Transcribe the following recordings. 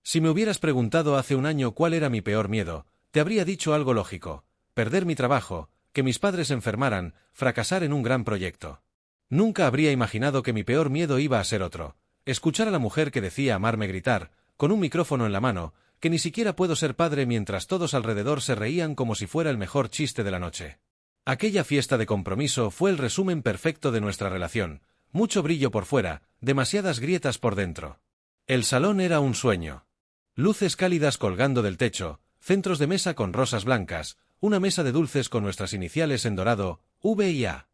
Si me hubieras preguntado hace un año cuál era mi peor miedo, te habría dicho algo lógico: perder mi trabajo, que mis padres enfermaran, fracasar en un gran proyecto. Nunca habría imaginado que mi peor miedo iba a ser otro: escuchar a la mujer que decía amarme gritar, con un micrófono en la mano, que ni siquiera puedo ser padre, mientras todos alrededor se reían como si fuera el mejor chiste de la noche. Aquella fiesta de compromiso fue el resumen perfecto de nuestra relación: mucho brillo por fuera, demasiadas grietas por dentro. El salón era un sueño. Luces cálidas colgando del techo, centros de mesa con rosas blancas, una mesa de dulces con nuestras iniciales en dorado, V y A.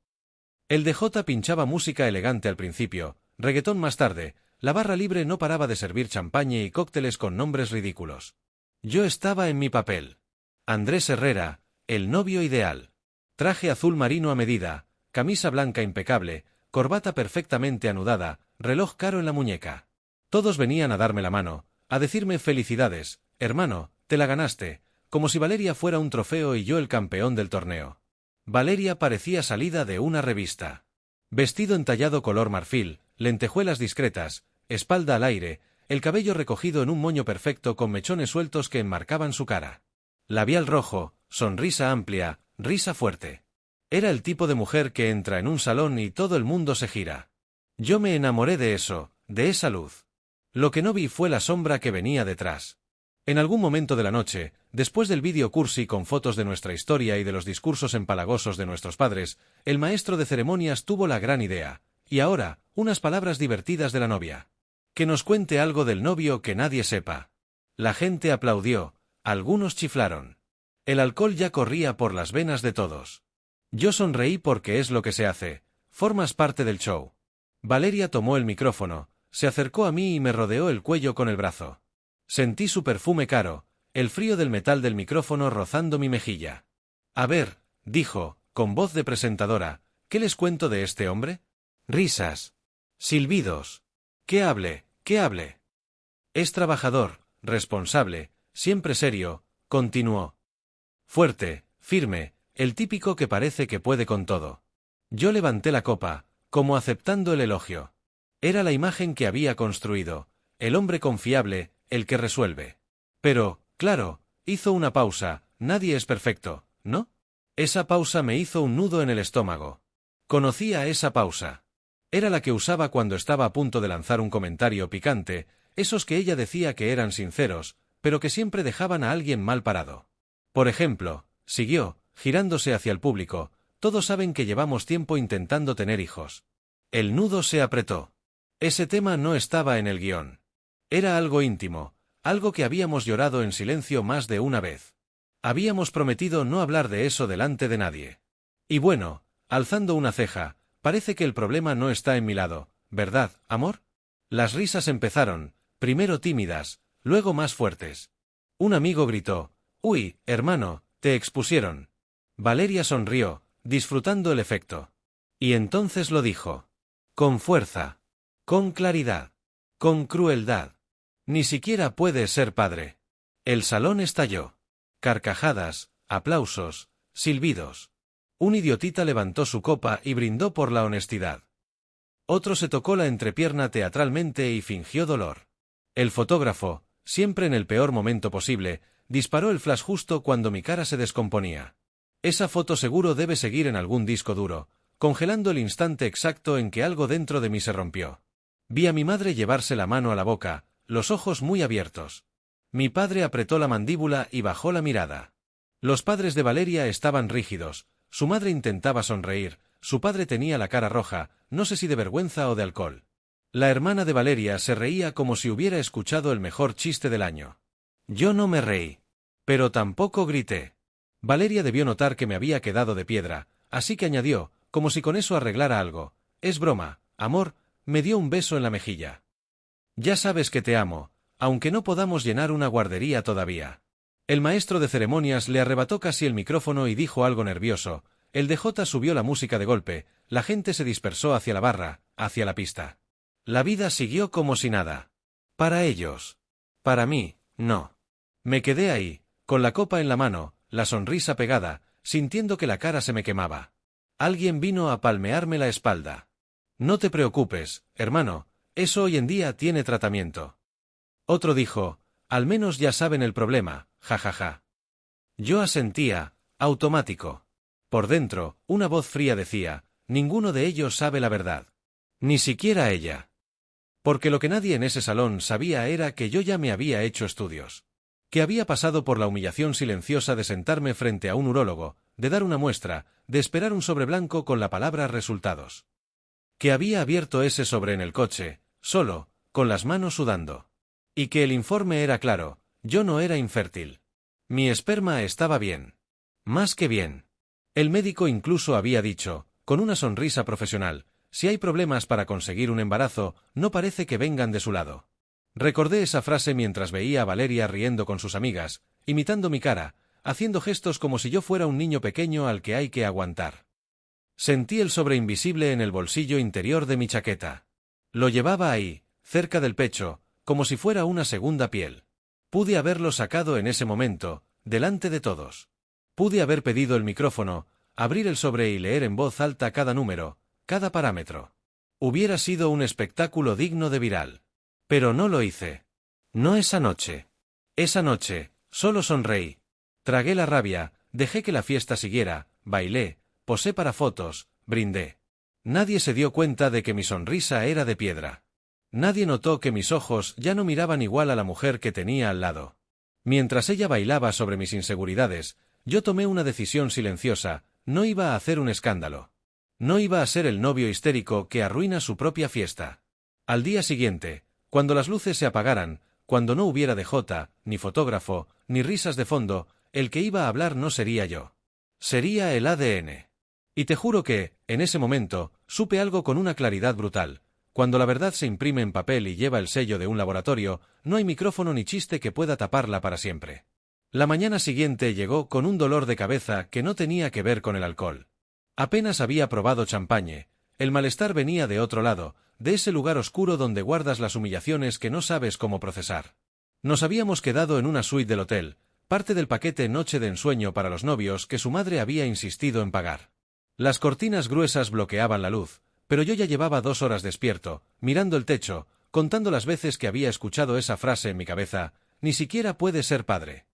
El DJ pinchaba música elegante al principio, reggaetón más tarde. La barra libre no paraba de servir champaña y cócteles con nombres ridículos. Yo estaba en mi papel. Andrés Herrera, el novio ideal. Traje azul marino a medida, camisa blanca impecable, corbata perfectamente anudada, reloj caro en la muñeca. Todos venían a darme la mano, a decirme felicidades, hermano, te la ganaste, como si Valeria fuera un trofeo y yo el campeón del torneo. Valeria parecía salida de una revista. Vestido entallado color marfil, lentejuelas discretas, espalda al aire, el cabello recogido en un moño perfecto con mechones sueltos que enmarcaban su cara. Labial rojo, sonrisa amplia, risa fuerte. Era el tipo de mujer que entra en un salón y todo el mundo se gira. Yo me enamoré de eso, de esa luz. Lo que no vi fue la sombra que venía detrás. En algún momento de la noche, después del vídeo cursi con fotos de nuestra historia y de los discursos empalagosos de nuestros padres, el maestro de ceremonias tuvo la gran idea: y ahora, unas palabras divertidas de la novia. Que nos cuente algo del novio que nadie sepa. La gente aplaudió, algunos chiflaron. El alcohol ya corría por las venas de todos. Yo sonreí porque es lo que se hace, formas parte del show. Valeria tomó el micrófono, se acercó a mí y me rodeó el cuello con el brazo. Sentí su perfume caro, el frío del metal del micrófono rozando mi mejilla. A ver, dijo, con voz de presentadora, ¿qué les cuento de este hombre? Risas. Silbidos. ¿Qué hable? ¿Qué hable? Es trabajador, responsable, siempre serio, continuó. Fuerte, firme, el típico que parece que puede con todo. Yo levanté la copa, como aceptando el elogio. Era la imagen que había construido, el hombre confiable, el que resuelve. Pero, claro, hizo una pausa: nadie es perfecto, ¿no? Esa pausa me hizo un nudo en el estómago. Conocía esa pausa. Era la que usaba cuando estaba a punto de lanzar un comentario picante, esos que ella decía que eran sinceros, pero que siempre dejaban a alguien mal parado. Por ejemplo, siguió, girándose hacia el público, todos saben que llevamos tiempo intentando tener hijos. El nudo se apretó. Ese tema no estaba en el guión. Era algo íntimo, algo que habíamos llorado en silencio más de una vez. Habíamos prometido no hablar de eso delante de nadie. Y bueno, alzando una ceja, parece que el problema no está en mi lado, ¿verdad, amor? Las risas empezaron, primero tímidas, luego más fuertes. Un amigo gritó: «Uy, hermano, te expusieron». Valeria sonrió, disfrutando el efecto. Y entonces lo dijo. Con fuerza. Con claridad. Con crueldad. Ni siquiera puedes ser padre. El salón estalló. Carcajadas, aplausos, silbidos. Un idiotita levantó su copa y brindó por la honestidad. Otro se tocó la entrepierna teatralmente y fingió dolor. El fotógrafo, siempre en el peor momento posible, disparó el flash justo cuando mi cara se descomponía. Esa foto seguro debe seguir en algún disco duro, congelando el instante exacto en que algo dentro de mí se rompió. Vi a mi madre llevarse la mano a la boca, los ojos muy abiertos. Mi padre apretó la mandíbula y bajó la mirada. Los padres de Valeria estaban rígidos, su madre intentaba sonreír, su padre tenía la cara roja, no sé si de vergüenza o de alcohol. La hermana de Valeria se reía como si hubiera escuchado el mejor chiste del año. Yo no me reí. Pero tampoco grité. Valeria debió notar que me había quedado de piedra, así que añadió, como si con eso arreglara algo: «Es broma, amor», me dio un beso en la mejilla. «Ya sabes que te amo, aunque no podamos llenar una guardería todavía». El maestro de ceremonias le arrebató casi el micrófono y dijo algo nervioso. El DJ subió la música de golpe, la gente se dispersó hacia la barra, hacia la pista. La vida siguió como si nada. Para ellos. Para mí, no. Me quedé ahí, con la copa en la mano, la sonrisa pegada, sintiendo que la cara se me quemaba. Alguien vino a palmearme la espalda. «No te preocupes, hermano, eso hoy en día tiene tratamiento». Otro dijo: Al menos ya saben el problema, jajaja. Yo asentía, automático. Por dentro, una voz fría decía, ninguno de ellos sabe la verdad. Ni siquiera ella. Porque lo que nadie en ese salón sabía era que yo ya me había hecho estudios. Que había pasado por la humillación silenciosa de sentarme frente a un urólogo, de dar una muestra, de esperar un sobre blanco con la palabra resultados. Que había abierto ese sobre en el coche, solo, con las manos sudando. Y que el informe era claro, yo no era infértil. Mi esperma estaba bien. Más que bien. El médico incluso había dicho, con una sonrisa profesional, si hay problemas para conseguir un embarazo, no parece que vengan de su lado. Recordé esa frase mientras veía a Valeria riendo con sus amigas, imitando mi cara, haciendo gestos como si yo fuera un niño pequeño al que hay que aguantar. Sentí el sobre invisible en el bolsillo interior de mi chaqueta. Lo llevaba ahí, cerca del pecho, como si fuera una segunda piel. Pude haberlo sacado en ese momento, delante de todos. Pude haber pedido el micrófono, abrir el sobre y leer en voz alta cada número, cada parámetro. Hubiera sido un espectáculo digno de viral. Pero no lo hice. No esa noche. Esa noche, solo sonreí. Tragué la rabia, dejé que la fiesta siguiera, bailé, posé para fotos, brindé. Nadie se dio cuenta de que mi sonrisa era de piedra. Nadie notó que mis ojos ya no miraban igual a la mujer que tenía al lado. Mientras ella bailaba sobre mis inseguridades, yo tomé una decisión silenciosa, no iba a hacer un escándalo. No iba a ser el novio histérico que arruina su propia fiesta. Al día siguiente, cuando las luces se apagaran, cuando no hubiera DJ, ni fotógrafo, ni risas de fondo, el que iba a hablar no sería yo. Sería el ADN. Y te juro que, en ese momento, supe algo con una claridad brutal. Cuando la verdad se imprime en papel y lleva el sello de un laboratorio, no hay micrófono ni chiste que pueda taparla para siempre. La mañana siguiente llegó con un dolor de cabeza que no tenía que ver con el alcohol. Apenas había probado champagne. El malestar venía de otro lado, de ese lugar oscuro donde guardas las humillaciones que no sabes cómo procesar. Nos habíamos quedado en una suite del hotel, parte del paquete noche de ensueño para los novios que su madre había insistido en pagar. Las cortinas gruesas bloqueaban la luz, pero yo ya llevaba 2 horas despierto, mirando el techo, contando las veces que había escuchado esa frase en mi cabeza, ni siquiera puede ser padre.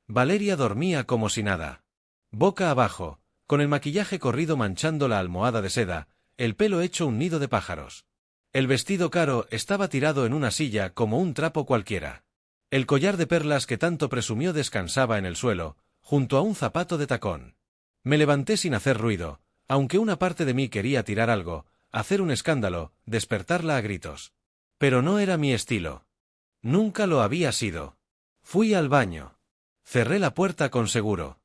Valeria dormía como si nada. Boca abajo, con el maquillaje corrido manchando la almohada de seda, el pelo hecho un nido de pájaros. El vestido caro estaba tirado en una silla como un trapo cualquiera. El collar de perlas que tanto presumió descansaba en el suelo, junto a un zapato de tacón. Me levanté sin hacer ruido, aunque una parte de mí quería tirar algo, hacer un escándalo, despertarla a gritos. Pero no era mi estilo. Nunca lo había sido. Fui al baño. Cerré la puerta con seguro.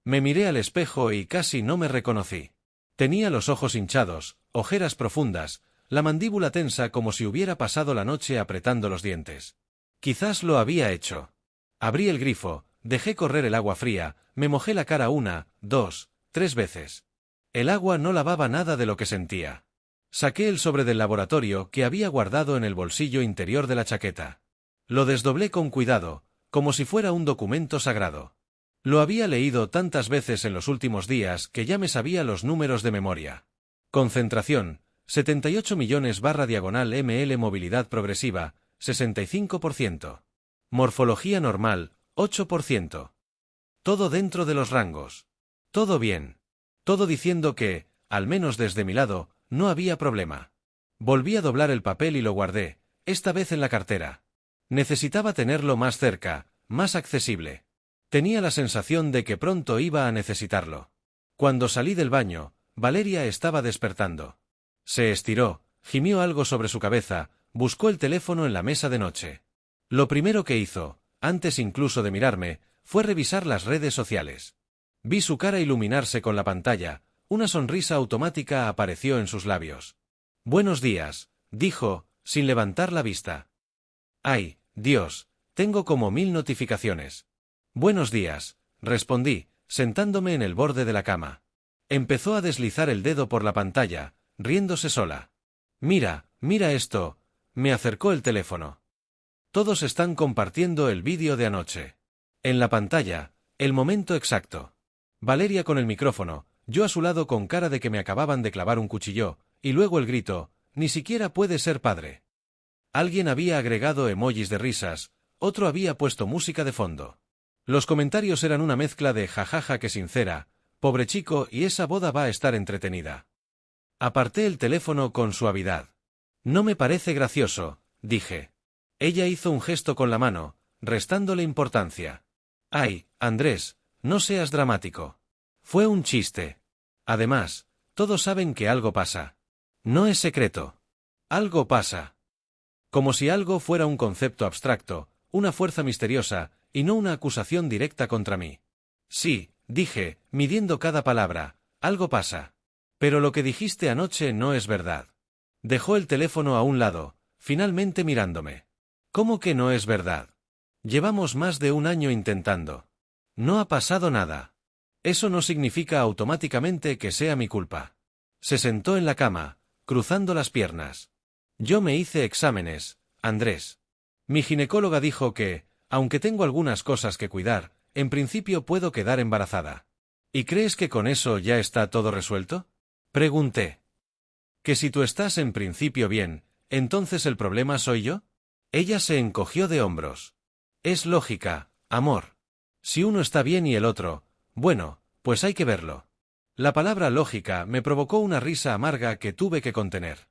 Me miré al espejo y casi no me reconocí. Tenía los ojos hinchados, ojeras profundas, la mandíbula tensa como si hubiera pasado la noche apretando los dientes. Quizás lo había hecho. Abrí el grifo, dejé correr el agua fría, me mojé la cara 1, 2, 3 veces. El agua no lavaba nada de lo que sentía. Saqué el sobre del laboratorio que había guardado en el bolsillo interior de la chaqueta. Lo desdoblé con cuidado, como si fuera un documento sagrado. Lo había leído tantas veces en los últimos días que ya me sabía los números de memoria. Concentración, 78 millones /ml movilidad progresiva, 65%. Morfología normal, 8%. Todo dentro de los rangos. Todo bien. Todo diciendo que, al menos desde mi lado, no había problema. Volví a doblar el papel y lo guardé, esta vez en la cartera. Necesitaba tenerlo más cerca, más accesible. Tenía la sensación de que pronto iba a necesitarlo. Cuando salí del baño, Valeria estaba despertando. Se estiró, gimió algo sobre su cabeza, buscó el teléfono en la mesa de noche. Lo primero que hizo, antes incluso de mirarme, fue revisar las redes sociales. Vi su cara iluminarse con la pantalla, una sonrisa automática apareció en sus labios. «Buenos días», dijo, sin levantar la vista. «Ay, Dios, tengo como 1000 notificaciones». «Buenos días», respondí, sentándome en el borde de la cama. Empezó a deslizar el dedo por la pantalla, riéndose sola. «Mira, mira esto», me acercó el teléfono. Todos están compartiendo el vídeo de anoche. En la pantalla, el momento exacto. Valeria con el micrófono, yo a su lado con cara de que me acababan de clavar un cuchillo, y luego el grito, «Ni siquiera puede ser padre». Alguien había agregado emojis de risas, otro había puesto música de fondo. Los comentarios eran una mezcla de jajaja que sincera, pobre chico y esa boda va a estar entretenida. Aparté el teléfono con suavidad. No me parece gracioso, dije. Ella hizo un gesto con la mano, restándole importancia. Ay, Andrés, no seas dramático. Fue un chiste. Además, todos saben que algo pasa. No es secreto. Algo pasa. Como si algo fuera un concepto abstracto, una fuerza misteriosa, y no una acusación directa contra mí. Sí, dije, midiendo cada palabra, algo pasa. Pero lo que dijiste anoche no es verdad. Dejó el teléfono a un lado, finalmente mirándome. ¿Cómo que no es verdad? Llevamos más de un año intentando. No ha pasado nada. Eso no significa automáticamente que sea mi culpa. Se sentó en la cama, cruzando las piernas. Yo me hice exámenes, Andrés. Mi ginecóloga dijo que, aunque tengo algunas cosas que cuidar, en principio puedo quedar embarazada. ¿Y crees que con eso ya está todo resuelto? Pregunté. ¿Que si tú estás en principio bien, entonces el problema soy yo? Ella se encogió de hombros. Es lógica, amor. Si uno está bien y el otro, bueno, pues hay que verlo. La palabra lógica me provocó una risa amarga que tuve que contener.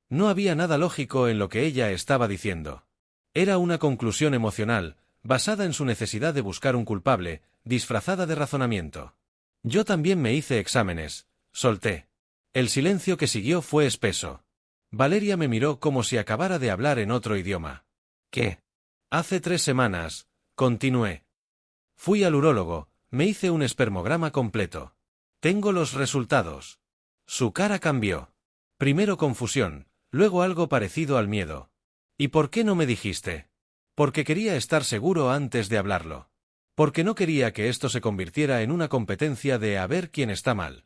No había nada lógico en lo que ella estaba diciendo. Era una conclusión emocional, basada en su necesidad de buscar un culpable, disfrazada de razonamiento. Yo también me hice exámenes, solté. El silencio que siguió fue espeso. Valeria me miró como si acabara de hablar en otro idioma. ¿Qué? Hace 3 semanas, continué. Fui al urólogo, me hice un espermograma completo. Tengo los resultados. Su cara cambió. Primero confusión, luego algo parecido al miedo. ¿Y por qué no me dijiste? Porque quería estar seguro antes de hablarlo. Porque no quería que esto se convirtiera en una competencia de a ver quién está mal.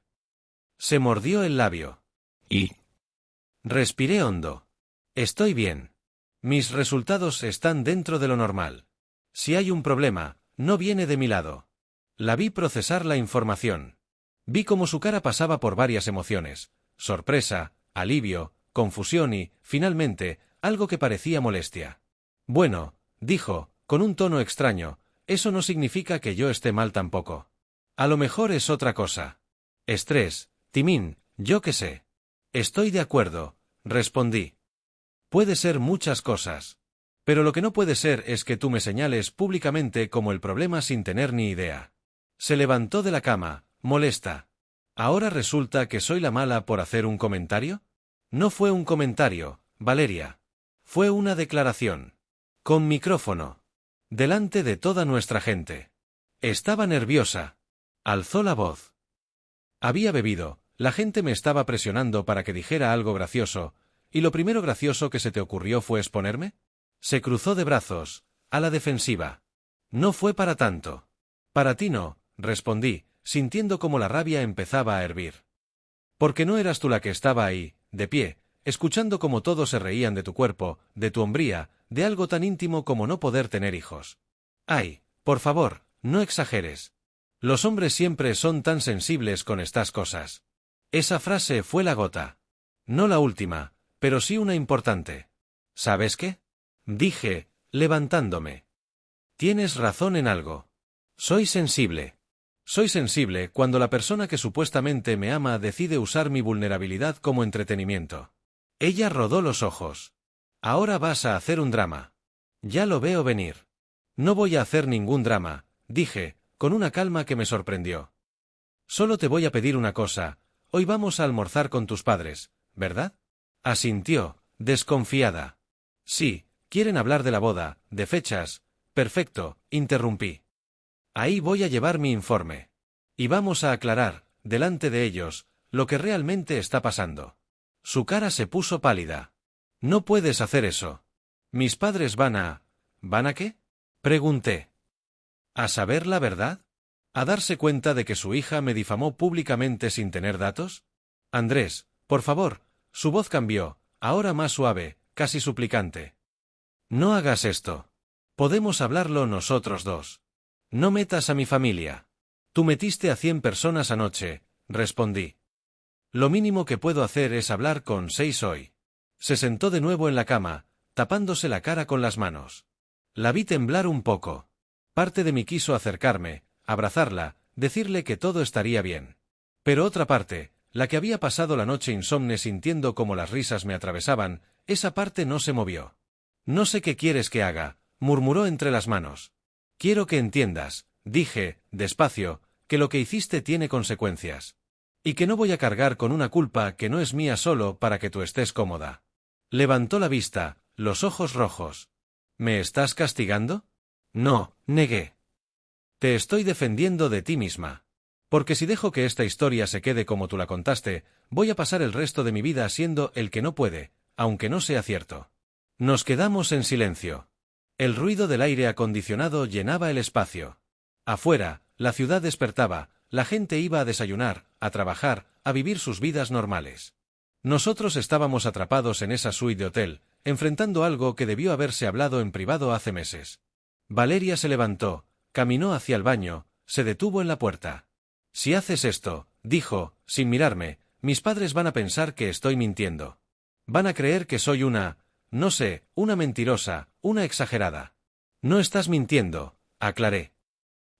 Se mordió el labio. ¿Y? Respiré hondo. Estoy bien. Mis resultados están dentro de lo normal. Si hay un problema, no viene de mi lado. La vi procesar la información. Vi cómo su cara pasaba por varias emociones: sorpresa, alivio, confusión y, finalmente, algo que parecía molestia. Bueno, dijo, con un tono extraño, eso no significa que yo esté mal tampoco. A lo mejor es otra cosa. Estrés, timín, yo qué sé. Estoy de acuerdo, respondí. Puede ser muchas cosas. Pero lo que no puede ser es que tú me señales públicamente como el problema sin tener ni idea. Se levantó de la cama, molesta. ¿Ahora resulta que soy la mala por hacer un comentario? No fue un comentario, Valeria. Fue una declaración. Con micrófono. Delante de toda nuestra gente. Estaba nerviosa. Alzó la voz. Había bebido, la gente me estaba presionando para que dijera algo gracioso, ¿y lo primero gracioso que se te ocurrió fue exponerme? Se cruzó de brazos, a la defensiva. No fue para tanto. Para ti no, respondí, sintiendo como la rabia empezaba a hervir. Porque no eras tú la que estaba ahí, de pie, escuchando cómo todos se reían de tu cuerpo, de tu hombría, de algo tan íntimo como no poder tener hijos. Ay, por favor, no exageres. Los hombres siempre son tan sensibles con estas cosas. Esa frase fue la gota. No la última, pero sí una importante. ¿Sabes qué? Dije, levantándome. Tienes razón en algo. Soy sensible. Soy sensible cuando la persona que supuestamente me ama decide usar mi vulnerabilidad como entretenimiento. Ella rodó los ojos. Ahora vas a hacer un drama. Ya lo veo venir. No voy a hacer ningún drama, dije, con una calma que me sorprendió. Solo te voy a pedir una cosa, hoy vamos a almorzar con tus padres, ¿verdad? Asintió, desconfiada. Sí, quieren hablar de la boda, de fechas. Perfecto, interrumpí. Ahí voy a llevar mi informe. Y vamos a aclarar, delante de ellos, lo que realmente está pasando. Su cara se puso pálida. No puedes hacer eso. Mis padres van a... ¿Van a qué? Pregunté. ¿A saber la verdad? ¿A darse cuenta de que su hija me difamó públicamente sin tener datos? Andrés, por favor, su voz cambió, ahora más suave, casi suplicante. No hagas esto. Podemos hablarlo nosotros dos. No metas a mi familia. Tú metiste a 100 personas anoche, respondí. Lo mínimo que puedo hacer es hablar con 6 hoy. Se sentó de nuevo en la cama, tapándose la cara con las manos. La vi temblar un poco. Parte de mí quiso acercarme, abrazarla, decirle que todo estaría bien. Pero otra parte, la que había pasado la noche insomne sintiendo como las risas me atravesaban, esa parte no se movió. No sé qué quieres que haga, murmuró entre las manos. Quiero que entiendas, dije, despacio, que lo que hiciste tiene consecuencias. Y que no voy a cargar con una culpa que no es mía solo para que tú estés cómoda. Levantó la vista, los ojos rojos. ¿Me estás castigando? No, negué. Te estoy defendiendo de ti misma. Porque si dejo que esta historia se quede como tú la contaste, voy a pasar el resto de mi vida siendo el que no puede, aunque no sea cierto. Nos quedamos en silencio. El ruido del aire acondicionado llenaba el espacio. Afuera, la ciudad despertaba, la gente iba a desayunar, a trabajar, a vivir sus vidas normales. Nosotros estábamos atrapados en esa suite de hotel, enfrentando algo que debió haberse hablado en privado hace meses. Valeria se levantó, caminó hacia el baño, se detuvo en la puerta. Si haces esto, dijo, sin mirarme, mis padres van a pensar que estoy mintiendo. Van a creer que soy no sé, una mentirosa, una exagerada. No estás mintiendo, aclaré.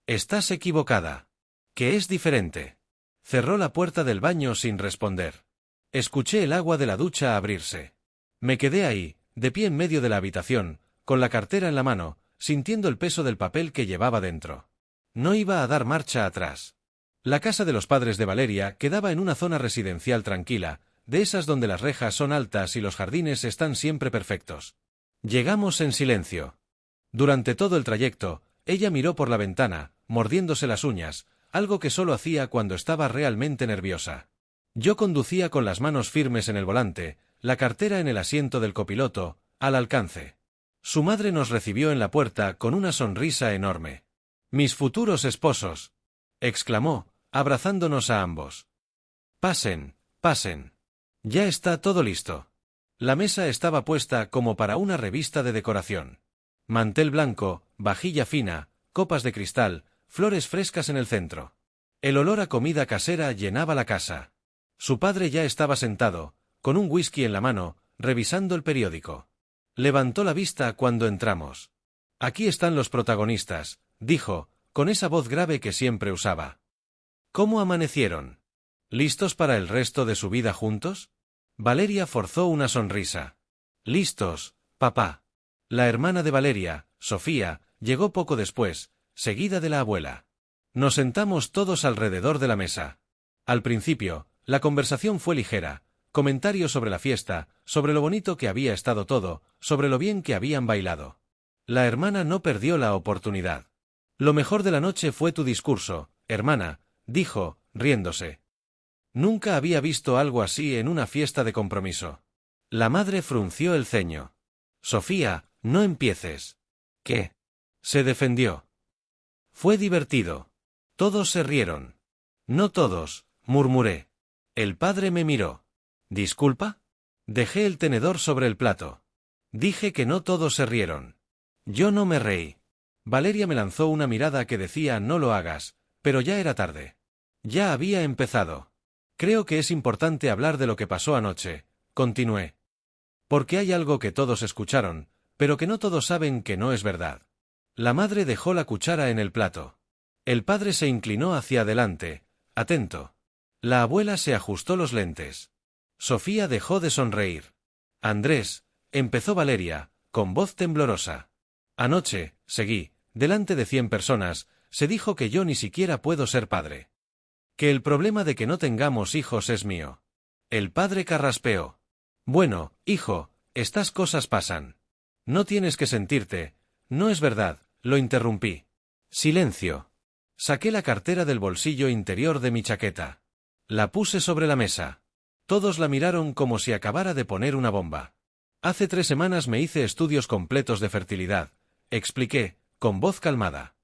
Estás equivocada. Que es diferente. Cerró la puerta del baño sin responder. Escuché el agua de la ducha abrirse. Me quedé ahí, de pie en medio de la habitación, con la cartera en la mano, sintiendo el peso del papel que llevaba dentro. No iba a dar marcha atrás. La casa de los padres de Valeria quedaba en una zona residencial tranquila, de esas donde las rejas son altas y los jardines están siempre perfectos. Llegamos en silencio. Durante todo el trayecto, ella miró por la ventana, mordiéndose las uñas, algo que solo hacía cuando estaba realmente nerviosa. Yo conducía con las manos firmes en el volante, la cartera en el asiento del copiloto, al alcance. Su madre nos recibió en la puerta con una sonrisa enorme. «Mis futuros esposos», exclamó, abrazándonos a ambos. «Pasen, pasen. Ya está todo listo». La mesa estaba puesta como para una revista de decoración. Mantel blanco, vajilla fina, copas de cristal, flores frescas en el centro. El olor a comida casera llenaba la casa. Su padre ya estaba sentado, con un whisky en la mano, revisando el periódico. Levantó la vista cuando entramos. «Aquí están los protagonistas», dijo, con esa voz grave que siempre usaba. «¿Cómo amanecieron? ¿Listos para el resto de su vida juntos?» Valeria forzó una sonrisa. «Listos, papá». La hermana de Valeria, Sofía, llegó poco después, seguida de la abuela. Nos sentamos todos alrededor de la mesa. Al principio, la conversación fue ligera, comentarios sobre la fiesta, sobre lo bonito que había estado todo, sobre lo bien que habían bailado. La hermana no perdió la oportunidad. «Lo mejor de la noche fue tu discurso, hermana», dijo, riéndose. Nunca había visto algo así en una fiesta de compromiso. La madre frunció el ceño. «Sofía, no empieces». «¿Qué?». Se defendió. «Fue divertido. Todos se rieron». «No todos», murmuré. El padre me miró. «¿Disculpa?». Dejé el tenedor sobre el plato. Dije que no todos se rieron. Yo no me reí. Valeria me lanzó una mirada que decía «no lo hagas», pero ya era tarde. Ya había empezado. «Creo que es importante hablar de lo que pasó anoche», continué. «Porque hay algo que todos escucharon, pero que no todos saben que no es verdad». La madre dejó la cuchara en el plato. El padre se inclinó hacia adelante, atento. La abuela se ajustó los lentes. Sofía dejó de sonreír. «Andrés», empezó Valeria, con voz temblorosa. «Anoche», seguí, «delante de 100 personas, se dijo que yo ni siquiera puedo ser padre. Que el problema de que no tengamos hijos es mío». El padre carraspeó. «Bueno, hijo, estas cosas pasan. No tienes que sentirte». «No es verdad», lo interrumpí. «Silencio». Saqué la cartera del bolsillo interior de mi chaqueta. La puse sobre la mesa. Todos la miraron como si acabara de poner una bomba. «Hace 3 semanas me hice estudios completos de fertilidad», expliqué, con voz calmada.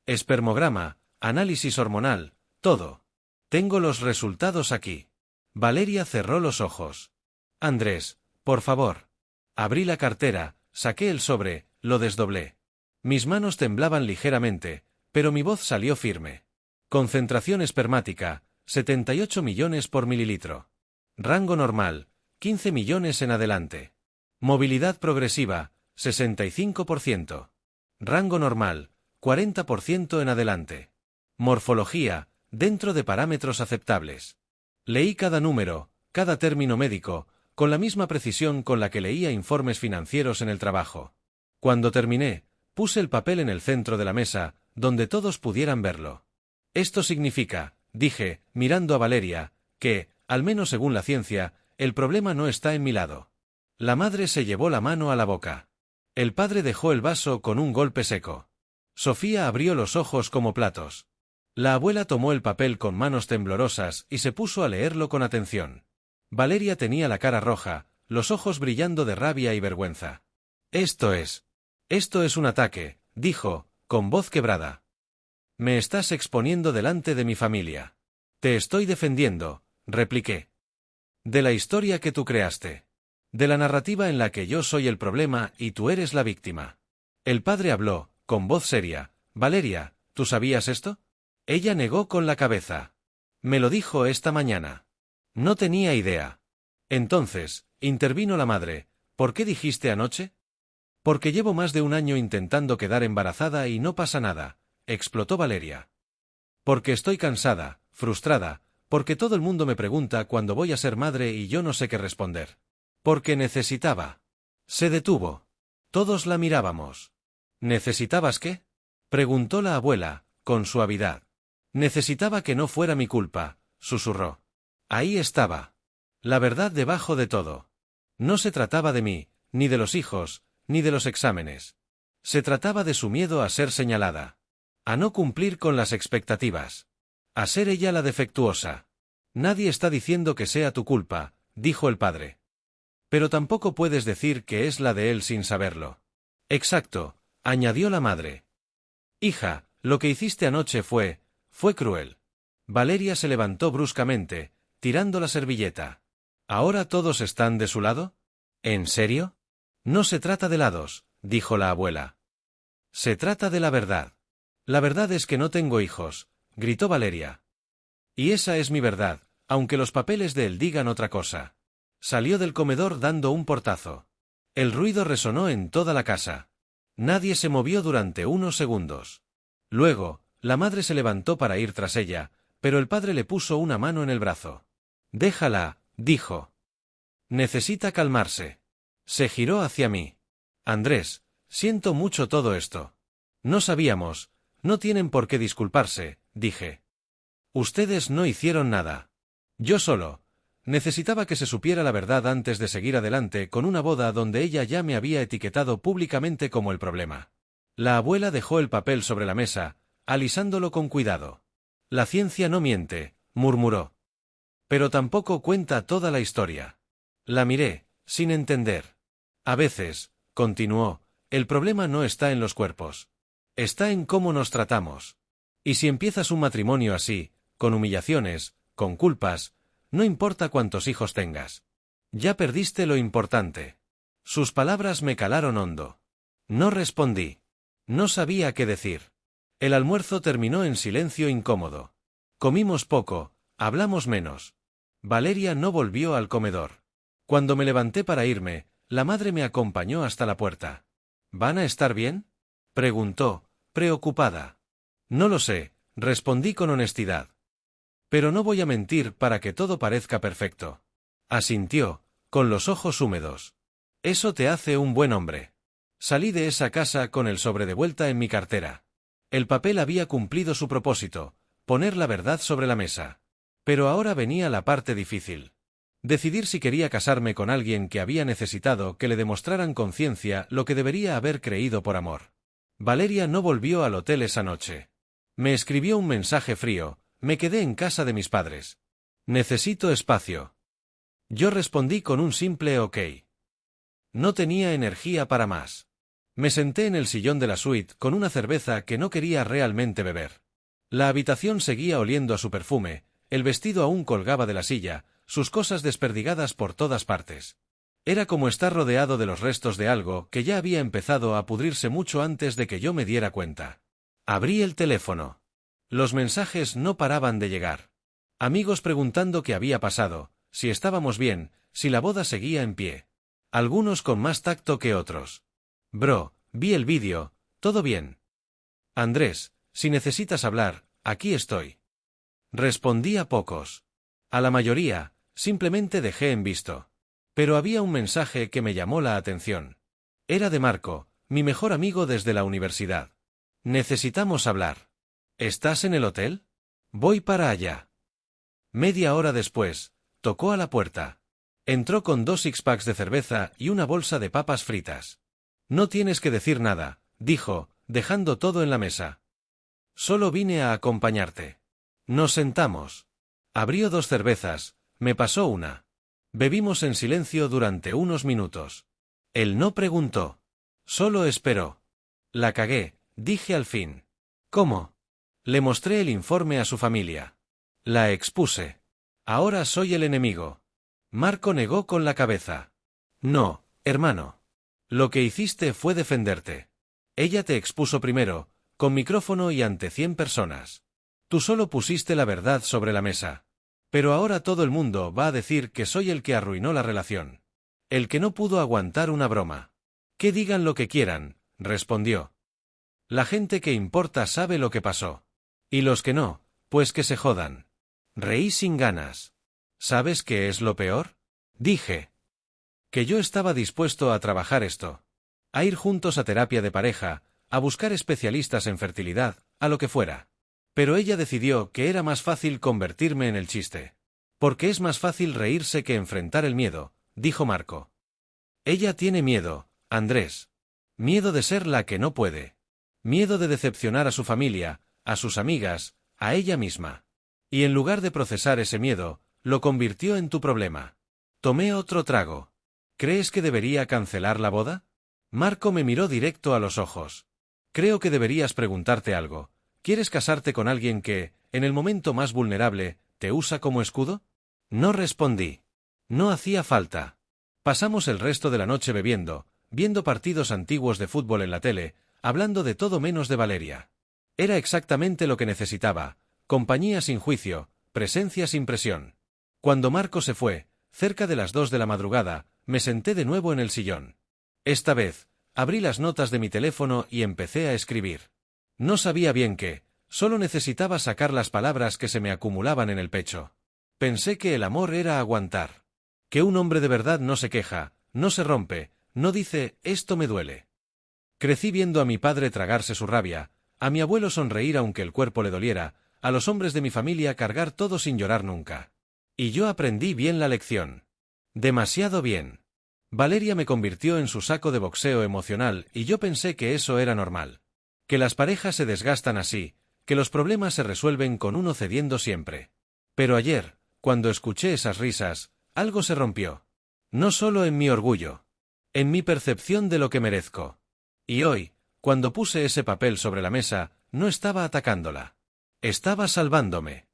«Espermograma, análisis hormonal, todo. Tengo los resultados aquí». Valeria cerró los ojos. «Andrés, por favor». Abrí la cartera, saqué el sobre, lo desdoblé. Mis manos temblaban ligeramente, pero mi voz salió firme. Concentración espermática, 78 millones por mililitro. Rango normal, 15 millones en adelante. Movilidad progresiva, 65%. Rango normal, 40% en adelante. Morfología, dentro de parámetros aceptables. Leí cada número, cada término médico, con la misma precisión con la que leía informes financieros en el trabajo. Cuando terminé, puse el papel en el centro de la mesa, donde todos pudieran verlo. Esto significa, dije, mirando a Valeria, que, al menos según la ciencia, el problema no está en mi lado. La madre se llevó la mano a la boca. El padre dejó el vaso con un golpe seco. Sofía abrió los ojos como platos. La abuela tomó el papel con manos temblorosas y se puso a leerlo con atención. Valeria tenía la cara roja, los ojos brillando de rabia y vergüenza. Esto es un ataque, dijo, con voz quebrada. Me estás exponiendo delante de mi familia. Te estoy defendiendo, repliqué. De la historia que tú creaste. De la narrativa en la que yo soy el problema y tú eres la víctima. El padre habló, con voz seria. Valeria, ¿tú sabías esto? Ella negó con la cabeza. Me lo dijo esta mañana. No tenía idea. Entonces, intervino la madre, ¿por qué dijiste anoche? Porque llevo más de un año intentando quedar embarazada y no pasa nada, explotó Valeria. Porque estoy cansada, frustrada, porque todo el mundo me pregunta cuándo voy a ser madre y yo no sé qué responder. Porque necesitaba. Se detuvo. Todos la mirábamos. ¿Necesitabas qué? Preguntó la abuela, con suavidad. Necesitaba que no fuera mi culpa, susurró. Ahí estaba. La verdad debajo de todo. No se trataba de mí, ni de los hijos, ni de los exámenes. Se trataba de su miedo a ser señalada. A no cumplir con las expectativas. A ser ella la defectuosa. Nadie está diciendo que sea tu culpa, dijo el padre. Pero tampoco puedes decir que es la de él sin saberlo. Exacto, añadió la madre. Hija, lo que hiciste anoche fue cruel. Valeria se levantó bruscamente, tirando la servilleta. ¿Ahora todos están de su lado? ¿En serio? No se trata de lados, dijo la abuela. Se trata de la verdad. La verdad es que no tengo hijos, gritó Valeria. Y esa es mi verdad, aunque los papeles de él digan otra cosa. Salió del comedor dando un portazo. El ruido resonó en toda la casa. Nadie se movió durante unos segundos. Luego, la madre se levantó para ir tras ella, pero el padre le puso una mano en el brazo. Déjala, dijo. Necesita calmarse. Se giró hacia mí. Andrés, siento mucho todo esto. No sabíamos, no tienen por qué disculparse, dije. Ustedes no hicieron nada. Yo solo. Necesitaba que se supiera la verdad antes de seguir adelante con una boda donde ella ya me había etiquetado públicamente como el problema. La abuela dejó el papel sobre la mesa, alisándolo con cuidado. La ciencia no miente, murmuró. Pero tampoco cuenta toda la historia. La miré, sin entender. A veces, continuó, el problema no está en los cuerpos. Está en cómo nos tratamos. Y si empiezas un matrimonio así, con humillaciones, con culpas, no importa cuántos hijos tengas. Ya perdiste lo importante. Sus palabras me calaron hondo. No respondí. No sabía qué decir. El almuerzo terminó en silencio incómodo. Comimos poco, hablamos menos. Valeria no volvió al comedor. Cuando me levanté para irme, la madre me acompañó hasta la puerta. ¿Van a estar bien?, preguntó, preocupada. No lo sé, respondí con honestidad. Pero no voy a mentir para que todo parezca perfecto. Asintió, con los ojos húmedos. Eso te hace un buen hombre. Salí de esa casa con el sobre de vuelta en mi cartera. El papel había cumplido su propósito, poner la verdad sobre la mesa. Pero ahora venía la parte difícil. Decidir si quería casarme con alguien que había necesitado que le demostraran conciencia lo que debería haber creído por amor. Valeria no volvió al hotel esa noche. Me escribió un mensaje frío. Me quedé en casa de mis padres. Necesito espacio. Yo respondí con un simple ok. No tenía energía para más. Me senté en el sillón de la suite con una cerveza que no quería realmente beber. La habitación seguía oliendo a su perfume, el vestido aún colgaba de la silla, sus cosas desperdigadas por todas partes. Era como estar rodeado de los restos de algo que ya había empezado a pudrirse mucho antes de que yo me diera cuenta. Abrí el teléfono. Los mensajes no paraban de llegar. Amigos preguntando qué había pasado, si estábamos bien, si la boda seguía en pie. Algunos con más tacto que otros. Bro, vi el vídeo, Todo bien. Andrés, si necesitas hablar, aquí estoy. Respondí a pocos. A la mayoría, simplemente dejé en visto. Pero había un mensaje que me llamó la atención. Era de Marco, mi mejor amigo desde la universidad. Necesitamos hablar. ¿Estás en el hotel? Voy para allá. Media hora después, tocó a la puerta. Entró con 2 six-packs de cerveza y una bolsa de papas fritas. No tienes que decir nada, dijo, dejando todo en la mesa. Solo vine a acompañarte. Nos sentamos. Abrió 2 cervezas, me pasó una. Bebimos en silencio durante unos minutos. Él no preguntó. Solo esperó. La cagué, dije al fin. ¿Cómo? Le mostré el informe a su familia. La expuse. Ahora soy el enemigo. Marco negó con la cabeza. No, hermano. Lo que hiciste fue defenderte. Ella te expuso primero, con micrófono y ante 100 personas. Tú solo pusiste la verdad sobre la mesa. Pero ahora todo el mundo va a decir que soy el que arruinó la relación. El que no pudo aguantar una broma. Que digan lo que quieran, respondió. La gente que importa sabe lo que pasó. Y los que no, pues que se jodan. Reí sin ganas. ¿Sabes qué es lo peor? Dije. Que yo estaba dispuesto a trabajar esto. A ir juntos a terapia de pareja, a buscar especialistas en fertilidad, a lo que fuera. Pero ella decidió que era más fácil convertirme en el chiste. Porque es más fácil reírse que enfrentar el miedo, dijo Marco. Ella tiene miedo, Andrés. Miedo de ser la que no puede. Miedo de decepcionar a su familia, a sus amigas, a ella misma. Y en lugar de procesar ese miedo, lo convirtió en tu problema. Tomé otro trago. ¿Crees que debería cancelar la boda? Marco me miró directo a los ojos. Creo que deberías preguntarte algo. ¿Quieres casarte con alguien que, en el momento más vulnerable, te usa como escudo? No respondí. No hacía falta. Pasamos el resto de la noche bebiendo, viendo partidos antiguos de fútbol en la tele, hablando de todo menos de Valeria. Era exactamente lo que necesitaba, compañía sin juicio, presencia sin presión. Cuando Marco se fue, cerca de las 2 de la madrugada, me senté de nuevo en el sillón. Esta vez, abrí las notas de mi teléfono y empecé a escribir. No sabía bien qué, solo necesitaba sacar las palabras que se me acumulaban en el pecho. Pensé que el amor era aguantar. Que un hombre de verdad no se queja, no se rompe, no dice, esto me duele. Crecí viendo a mi padre tragarse su rabia, a mi abuelo sonreír aunque el cuerpo le doliera, a los hombres de mi familia cargar todo sin llorar nunca. Y yo aprendí bien la lección. Demasiado bien. Valeria me convirtió en su saco de boxeo emocional y yo pensé que eso era normal. Que las parejas se desgastan así, que los problemas se resuelven con uno cediendo siempre. Pero ayer, cuando escuché esas risas, algo se rompió. No solo en mi orgullo. En mi percepción de lo que merezco. Y hoy, cuando puse ese papel sobre la mesa, no estaba atacándola. Estaba salvándome.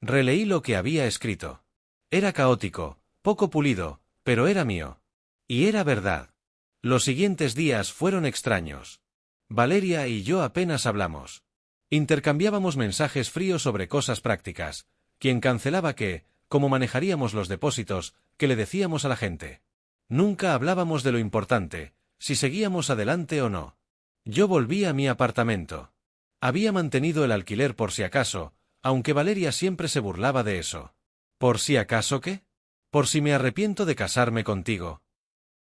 Releí lo que había escrito. Era caótico, poco pulido, pero era mío. Y era verdad. Los siguientes días fueron extraños. Valeria y yo apenas hablamos. Intercambiábamos mensajes fríos sobre cosas prácticas. Quién cancelaba qué, cómo manejaríamos los depósitos, qué le decíamos a la gente. Nunca hablábamos de lo importante, si seguíamos adelante o no. Yo volví a mi apartamento. Había mantenido el alquiler por si acaso, aunque Valeria siempre se burlaba de eso. ¿Por si acaso qué? Por si me arrepiento de casarme contigo.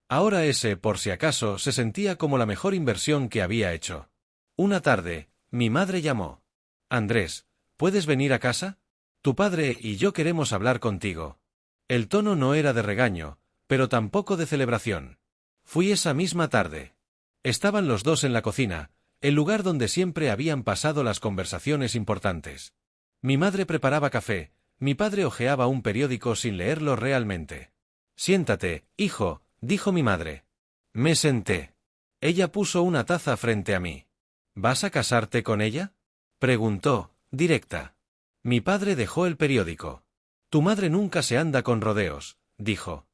Ahora ese por si acaso se sentía como la mejor inversión que había hecho. Una tarde, mi madre llamó. Andrés, ¿puedes venir a casa? Tu padre y yo queremos hablar contigo. El tono no era de regaño, pero tampoco de celebración. Fui esa misma tarde. Estaban los dos en la cocina, el lugar donde siempre habían pasado las conversaciones importantes. Mi madre preparaba café, mi padre hojeaba un periódico sin leerlo realmente. Siéntate, hijo, dijo mi madre. Me senté. Ella puso una taza frente a mí. ¿Vas a casarte con ella? Preguntó, directa. Mi padre dejó el periódico. Tu madre nunca se anda con rodeos, dijo.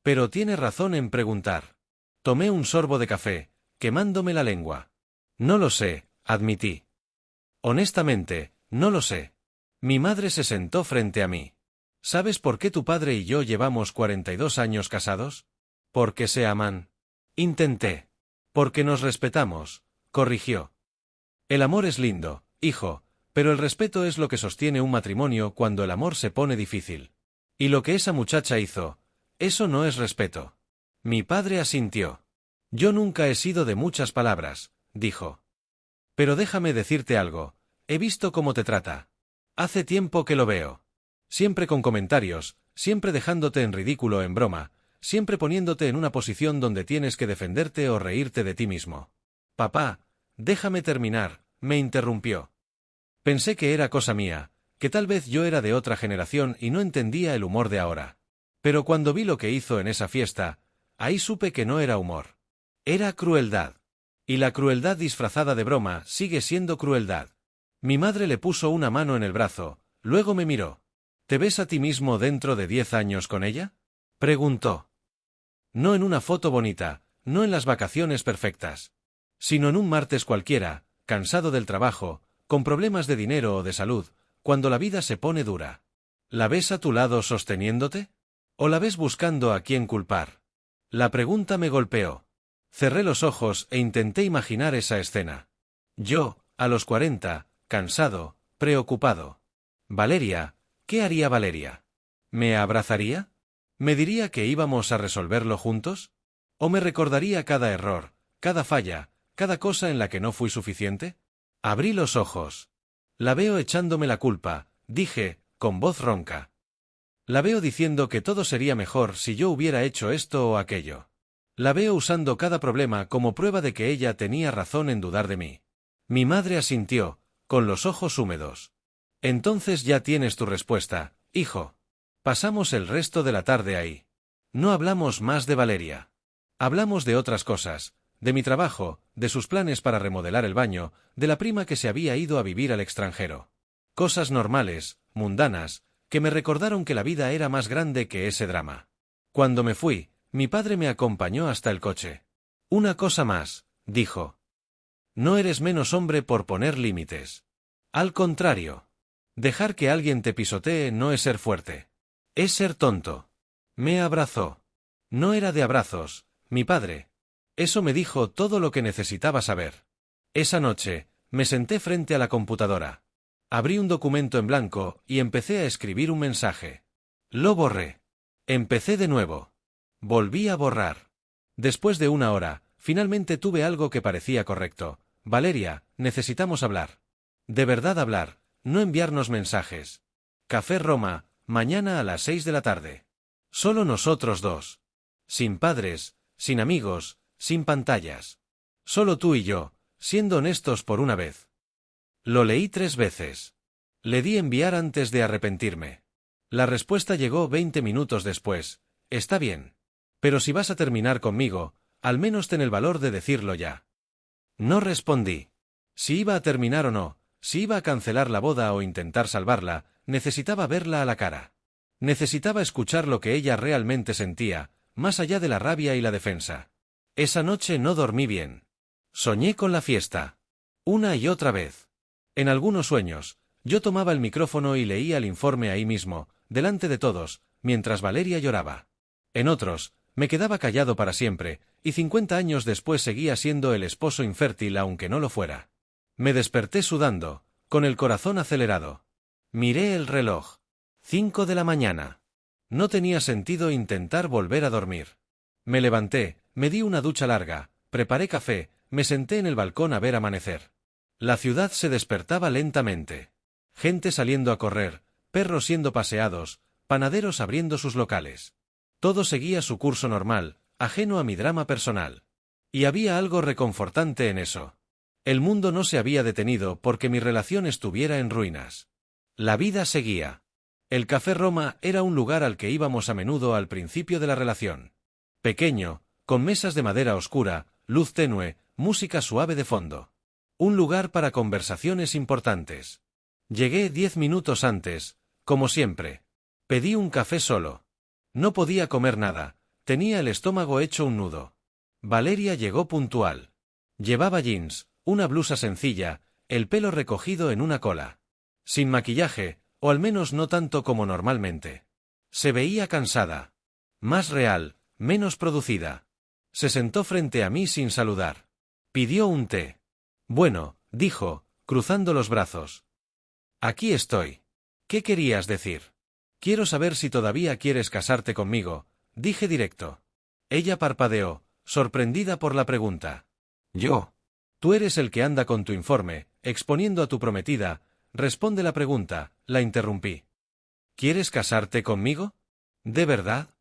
Pero tiene razón en preguntar. Tomé un sorbo de café, quemándome la lengua. No lo sé, admití. Honestamente, no lo sé. Mi madre se sentó frente a mí. ¿Sabes por qué tu padre y yo llevamos 42 años casados? Porque se aman. Intenté. Porque nos respetamos, corrigió. El amor es lindo, hijo, pero el respeto es lo que sostiene un matrimonio cuando el amor se pone difícil. Y lo que esa muchacha hizo, eso no es respeto. Mi padre asintió. Yo nunca he sido de muchas palabras, dijo. Pero déjame decirte algo, he visto cómo te trata. Hace tiempo que lo veo. Siempre con comentarios, siempre dejándote en ridículo en broma, siempre poniéndote en una posición donde tienes que defenderte o reírte de ti mismo. Papá, déjame terminar, me interrumpió. Pensé que era cosa mía, que tal vez yo era de otra generación y no entendía el humor de ahora. Pero cuando vi lo que hizo en esa fiesta, ahí supe que no era humor. Era crueldad. Y la crueldad disfrazada de broma sigue siendo crueldad. Mi madre le puso una mano en el brazo, luego me miró. ¿Te ves a ti mismo dentro de 10 años con ella? Preguntó. No en una foto bonita, no en las vacaciones perfectas, sino en un martes cualquiera, cansado del trabajo, con problemas de dinero o de salud, cuando la vida se pone dura. ¿La ves a tu lado sosteniéndote? ¿O la ves buscando a quién culpar? La pregunta me golpeó. Cerré los ojos e intenté imaginar esa escena. Yo, a los 40, cansado, preocupado. Valeria, ¿qué haría Valeria? ¿Me abrazaría? ¿Me diría que íbamos a resolverlo juntos? ¿O me recordaría cada error, cada falla, cada cosa en la que no fui suficiente? Abrí los ojos. La veo echándome la culpa, dije, con voz ronca. La veo diciendo que todo sería mejor si yo hubiera hecho esto o aquello. La veo usando cada problema como prueba de que ella tenía razón en dudar de mí. Mi madre asintió, con los ojos húmedos. Entonces ya tienes tu respuesta, hijo. Pasamos el resto de la tarde ahí. No hablamos más de Valeria. Hablamos de otras cosas, de mi trabajo, de sus planes para remodelar el baño, de la prima que se había ido a vivir al extranjero. Cosas normales, mundanas, que me recordaron que la vida era más grande que ese drama. Cuando me fui, mi padre me acompañó hasta el coche. Una cosa más, dijo. No eres menos hombre por poner límites. Al contrario. Dejar que alguien te pisotee no es ser fuerte. Es ser tonto. Me abrazó. No era de abrazos, mi padre. Eso me dijo todo lo que necesitaba saber. Esa noche, me senté frente a la computadora. Abrí un documento en blanco y empecé a escribir un mensaje. Lo borré. Empecé de nuevo. Volví a borrar. Después de una hora, finalmente tuve algo que parecía correcto. Valeria, necesitamos hablar. De verdad hablar, no enviarnos mensajes. Café Roma, mañana a las 6 de la tarde. Solo nosotros dos. Sin padres, sin amigos, sin pantallas. Solo tú y yo, siendo honestos por una vez. Lo leí 3 veces. Le di enviar antes de arrepentirme. La respuesta llegó 20 minutos después. Está bien. Pero si vas a terminar conmigo, al menos ten el valor de decirlo ya. No respondí. Si iba a terminar o no, si iba a cancelar la boda o intentar salvarla, necesitaba verla a la cara. Necesitaba escuchar lo que ella realmente sentía, más allá de la rabia y la defensa. Esa noche no dormí bien. Soñé con la fiesta. Una y otra vez. En algunos sueños, yo tomaba el micrófono y leía el informe ahí mismo, delante de todos, mientras Valeria lloraba. En otros, me quedaba callado para siempre, y 50 años después seguía siendo el esposo infértil aunque no lo fuera. Me desperté sudando, con el corazón acelerado. Miré el reloj. 5 de la mañana. No tenía sentido intentar volver a dormir. Me levanté, me di una ducha larga, preparé café, me senté en el balcón a ver amanecer. La ciudad se despertaba lentamente. Gente saliendo a correr, perros siendo paseados, panaderos abriendo sus locales. Todo seguía su curso normal, ajeno a mi drama personal. Y había algo reconfortante en eso. El mundo no se había detenido porque mi relación estuviera en ruinas. La vida seguía. El Café Roma era un lugar al que íbamos a menudo al principio de la relación. Pequeño, con mesas de madera oscura, luz tenue, música suave de fondo. Un lugar para conversaciones importantes. Llegué 10 minutos antes, como siempre. Pedí un café solo. No podía comer nada, tenía el estómago hecho un nudo. Valeria llegó puntual. Llevaba jeans, una blusa sencilla, el pelo recogido en una cola. Sin maquillaje, o al menos no tanto como normalmente. Se veía cansada. Más real, menos producida. Se sentó frente a mí sin saludar. Pidió un té. Bueno, dijo, cruzando los brazos. Aquí estoy. ¿Qué querías decir? Quiero saber si todavía quieres casarte conmigo, dije directo. Ella parpadeó, sorprendida por la pregunta. ¿Yo? Tú eres el que anda con tu informe, exponiendo a tu prometida. Responde la pregunta, la interrumpí. ¿Quieres casarte conmigo? ¿De verdad?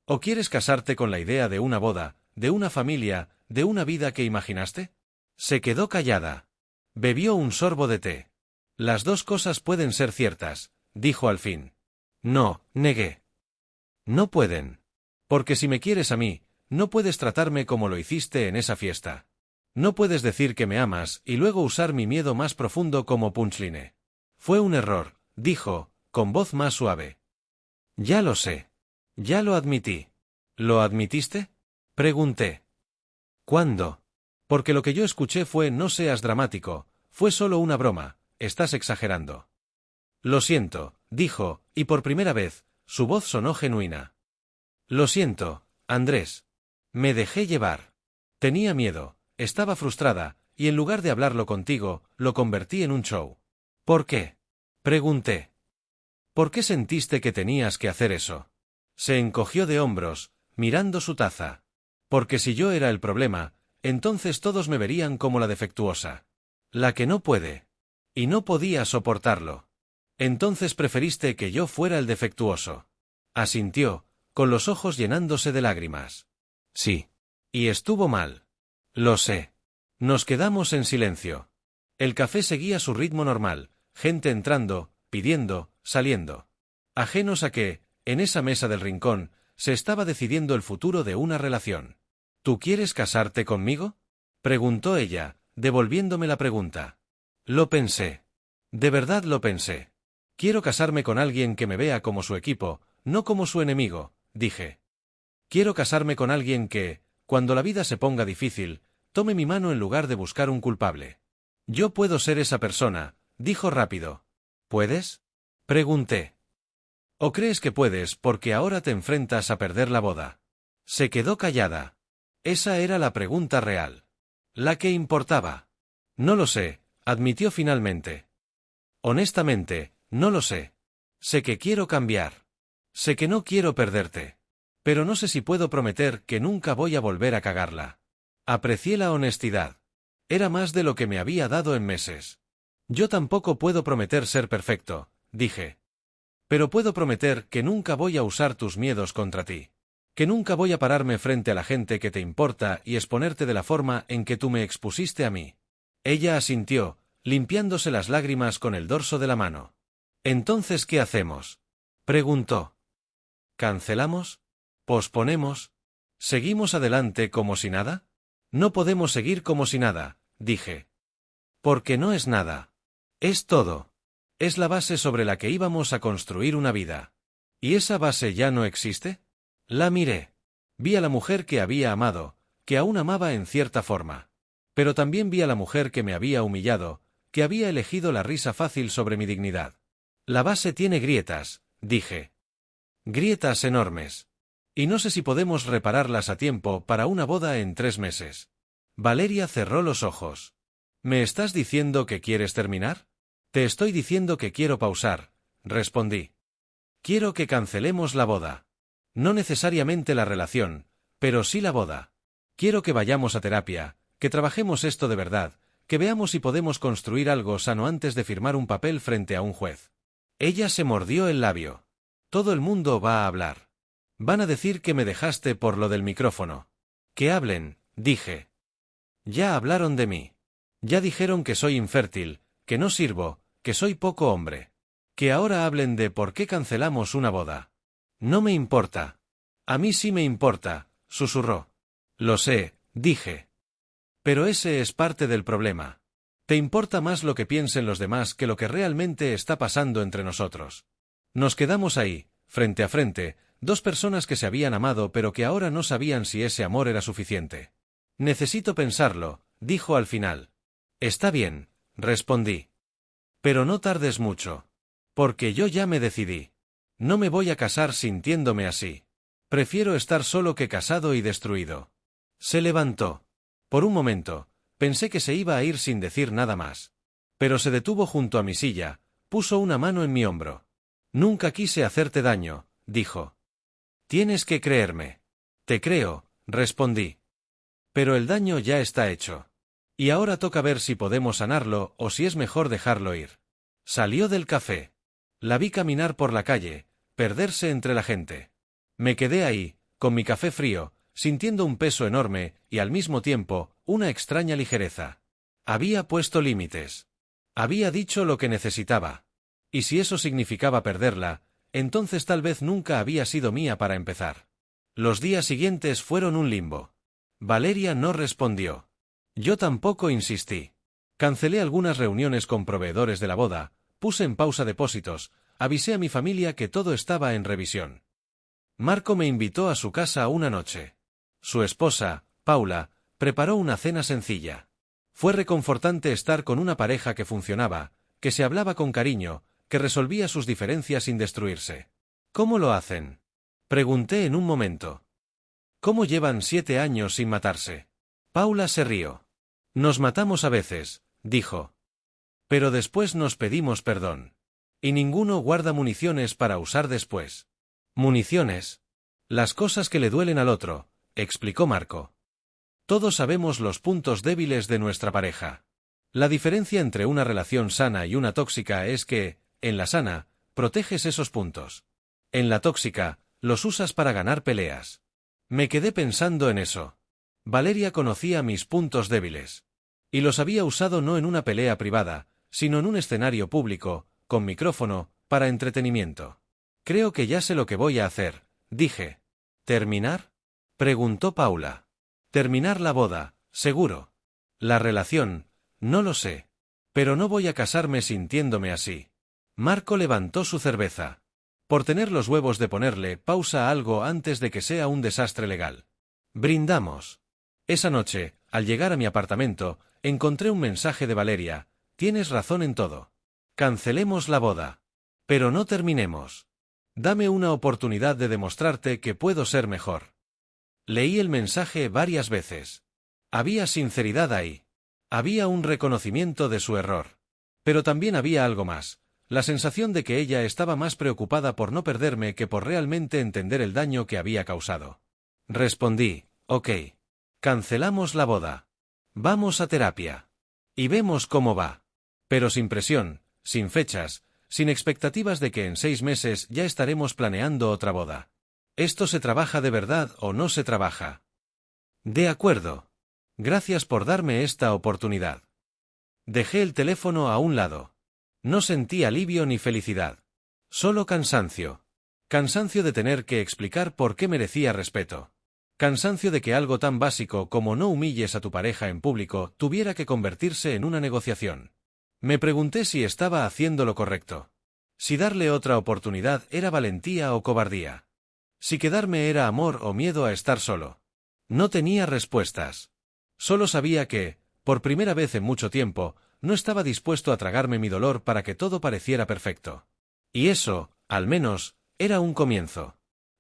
¿O quieres casarte con la idea de una boda, de una familia, de una vida que imaginaste? Se quedó callada. Bebió un sorbo de té. Las dos cosas pueden ser ciertas, dijo al fin. No, negué. No pueden. Porque si me quieres a mí, no puedes tratarme como lo hiciste en esa fiesta. No puedes decir que me amas y luego usar mi miedo más profundo como punchline. Fue un error, dijo, con voz más suave. Ya lo sé. Ya lo admití. ¿Lo admitiste? Pregunté. ¿Cuándo? Porque lo que yo escuché fue no seas dramático, fue solo una broma, estás exagerando. Lo siento, dijo, y por primera vez, su voz sonó genuina. Lo siento, Andrés. Me dejé llevar. Tenía miedo, estaba frustrada, y en lugar de hablarlo contigo, lo convertí en un show. ¿Por qué? Pregunté. ¿Por qué sentiste que tenías que hacer eso? Se encogió de hombros, mirando su taza. Porque si yo era el problema, entonces todos me verían como la defectuosa. La que no puede. Y no podía soportarlo. Entonces preferiste que yo fuera el defectuoso. Asintió, con los ojos llenándose de lágrimas. Sí. Y estuvo mal. Lo sé. Nos quedamos en silencio. El café seguía su ritmo normal, gente entrando, pidiendo, saliendo. Ajenos a que, en esa mesa del rincón, se estaba decidiendo el futuro de una relación. ¿Tú quieres casarte conmigo? Preguntó ella, devolviéndome la pregunta. Lo pensé. De verdad lo pensé. Quiero casarme con alguien que me vea como su equipo, no como su enemigo, dije. Quiero casarme con alguien que, cuando la vida se ponga difícil, tome mi mano en lugar de buscar un culpable. Yo puedo ser esa persona, dijo rápido. ¿Puedes? Pregunté. ¿O crees que puedes porque ahora te enfrentas a perder la boda? Se quedó callada. Esa era la pregunta real. La que importaba. No lo sé, admitió finalmente. Honestamente, no lo sé. Sé que quiero cambiar. Sé que no quiero perderte. Pero no sé si puedo prometer que nunca voy a volver a cagarla. Aprecié la honestidad. Era más de lo que me había dado en meses. Yo tampoco puedo prometer ser perfecto, dije. Pero puedo prometer que nunca voy a usar tus miedos contra ti. Que nunca voy a pararme frente a la gente que te importa y exponerte de la forma en que tú me expusiste a mí. Ella asintió, limpiándose las lágrimas con el dorso de la mano. ¿Entonces qué hacemos? Preguntó. ¿Cancelamos? ¿Posponemos? ¿Seguimos adelante como si nada? No podemos seguir como si nada, dije. Porque no es nada. Es todo. Es la base sobre la que íbamos a construir una vida. ¿Y esa base ya no existe? La miré. Vi a la mujer que había amado, que aún amaba en cierta forma. Pero también vi a la mujer que me había humillado, que había elegido la risa fácil sobre mi dignidad. La base tiene grietas, dije. Grietas enormes. Y no sé si podemos repararlas a tiempo para una boda en 3 meses. Valeria cerró los ojos. ¿Me estás diciendo que quieres terminar? Te estoy diciendo que quiero pausar, respondí. Quiero que cancelemos la boda. No necesariamente la relación, pero sí la boda. Quiero que vayamos a terapia, que trabajemos esto de verdad, que veamos si podemos construir algo sano antes de firmar un papel frente a un juez. Ella se mordió el labio. Todo el mundo va a hablar. Van a decir que me dejaste por lo del micrófono. Que hablen, dije. Ya hablaron de mí. Ya dijeron que soy infértil, que no sirvo, que soy poco hombre. Que ahora hablen de por qué cancelamos una boda. No me importa. A mí sí me importa, susurró. Lo sé, dije. Pero ese es parte del problema. Te importa más lo que piensen los demás que lo que realmente está pasando entre nosotros. Nos quedamos ahí, frente a frente, dos personas que se habían amado pero que ahora no sabían si ese amor era suficiente. Necesito pensarlo, dijo al final. Está bien, respondí. Pero no tardes mucho. Porque yo ya me decidí. No me voy a casar sintiéndome así. Prefiero estar solo que casado y destruido. Se levantó. Por un momento, Pensé que se iba a ir sin decir nada más. Pero se detuvo junto a mi silla, puso una mano en mi hombro. Nunca quise hacerte daño, dijo. Tienes que creerme. Te creo, respondí. Pero el daño ya está hecho. Y ahora toca ver si podemos sanarlo o si es mejor dejarlo ir. Salió del café. La vi caminar por la calle, perderse entre la gente. Me quedé ahí, con mi café frío, sintiendo un peso enorme y al mismo tiempo, una extraña ligereza. Había puesto límites. Había dicho lo que necesitaba. Y si eso significaba perderla, entonces tal vez nunca había sido mía para empezar. Los días siguientes fueron un limbo. Valeria no respondió. Yo tampoco insistí. Cancelé algunas reuniones con proveedores de la boda, puse en pausa depósitos, avisé a mi familia que todo estaba en revisión. Marco me invitó a su casa una noche. Su esposa, Paula, preparó una cena sencilla. Fue reconfortante estar con una pareja que funcionaba, que se hablaba con cariño, que resolvía sus diferencias sin destruirse. ¿Cómo lo hacen? Pregunté en un momento. ¿Cómo llevan 7 años sin matarse? Paula se rió. Nos matamos a veces, dijo. Pero después nos pedimos perdón. Y ninguno guarda municiones para usar después. ¿Municiones? Las cosas que le duelen al otro, explicó Marco. Todos sabemos los puntos débiles de nuestra pareja. La diferencia entre una relación sana y una tóxica es que, en la sana, proteges esos puntos. En la tóxica, los usas para ganar peleas. Me quedé pensando en eso. Valeria conocía mis puntos débiles. Y los había usado no en una pelea privada, sino en un escenario público, con micrófono, para entretenimiento. Creo que ya sé lo que voy a hacer, dije. ¿Terminar? Preguntó Paula. Terminar la boda, seguro. La relación, no lo sé. Pero no voy a casarme sintiéndome así. Marco levantó su cerveza. Por tener los huevos de ponerle pausa a algo antes de que sea un desastre legal. Brindamos. Esa noche, al llegar a mi apartamento, encontré un mensaje de Valeria. Tienes razón en todo. Cancelemos la boda. Pero no terminemos. Dame una oportunidad de demostrarte que puedo ser mejor. Leí el mensaje varias veces. Había sinceridad ahí. Había un reconocimiento de su error. Pero también había algo más. La sensación de que ella estaba más preocupada por no perderme que por realmente entender el daño que había causado. Respondí, ok. Cancelamos la boda. Vamos a terapia. Y vemos cómo va. Pero sin presión, sin fechas, sin expectativas de que en 6 meses ya estaremos planeando otra boda. ¿Esto se trabaja de verdad o no se trabaja? De acuerdo. Gracias por darme esta oportunidad. Dejé el teléfono a un lado. No sentí alivio ni felicidad. Solo cansancio. Cansancio de tener que explicar por qué merecía respeto. Cansancio de que algo tan básico como no humilles a tu pareja en público tuviera que convertirse en una negociación. Me pregunté si estaba haciendo lo correcto. Si darle otra oportunidad era valentía o cobardía. Si quedarme era amor o miedo a estar solo. No tenía respuestas. Solo sabía que, por primera vez en mucho tiempo, no estaba dispuesto a tragarme mi dolor para que todo pareciera perfecto. Y eso, al menos, era un comienzo.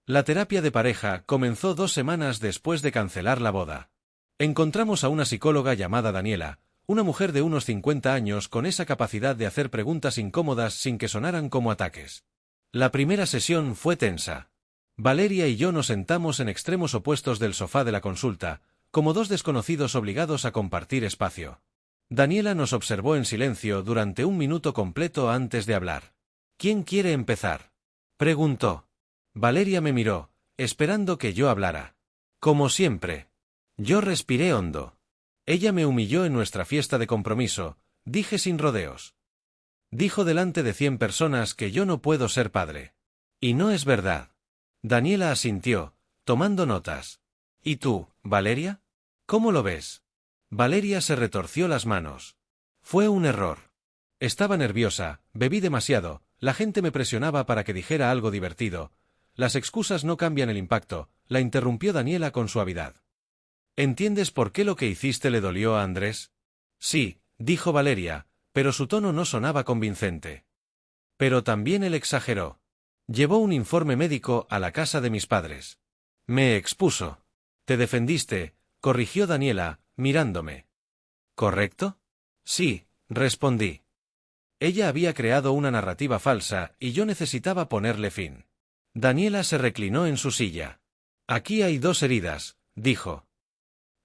La terapia de pareja comenzó 2 semanas después de cancelar la boda. Encontramos a una psicóloga llamada Daniela, una mujer de unos 50 años con esa capacidad de hacer preguntas incómodas sin que sonaran como ataques. La primera sesión fue tensa. Valeria y yo nos sentamos en extremos opuestos del sofá de la consulta, como 2 desconocidos obligados a compartir espacio. Daniela nos observó en silencio durante 1 minuto completo antes de hablar. ¿Quién quiere empezar?, preguntó. Valeria me miró, esperando que yo hablara. Como siempre. Yo respiré hondo. Ella me humilló en nuestra fiesta de compromiso, dije sin rodeos. Dijo delante de 100 personas que yo no puedo ser padre. Y no es verdad. Daniela asintió, tomando notas. ¿Y tú, Valeria? ¿Cómo lo ves? Valeria se retorció las manos. Fue un error. Estaba nerviosa, bebí demasiado, la gente me presionaba para que dijera algo divertido. Las excusas no cambian el impacto, la interrumpió Daniela con suavidad. ¿Entiendes por qué lo que hiciste le dolió a Andrés? Sí, dijo Valeria, pero su tono no sonaba convincente. Pero también él exageró. Llevó un informe médico a la casa de mis padres. Me expuso. Te defendiste, corrigió Daniela, mirándome. ¿Correcto? Sí, respondí. Ella había creado una narrativa falsa y yo necesitaba ponerle fin. Daniela se reclinó en su silla. Aquí hay dos heridas, dijo.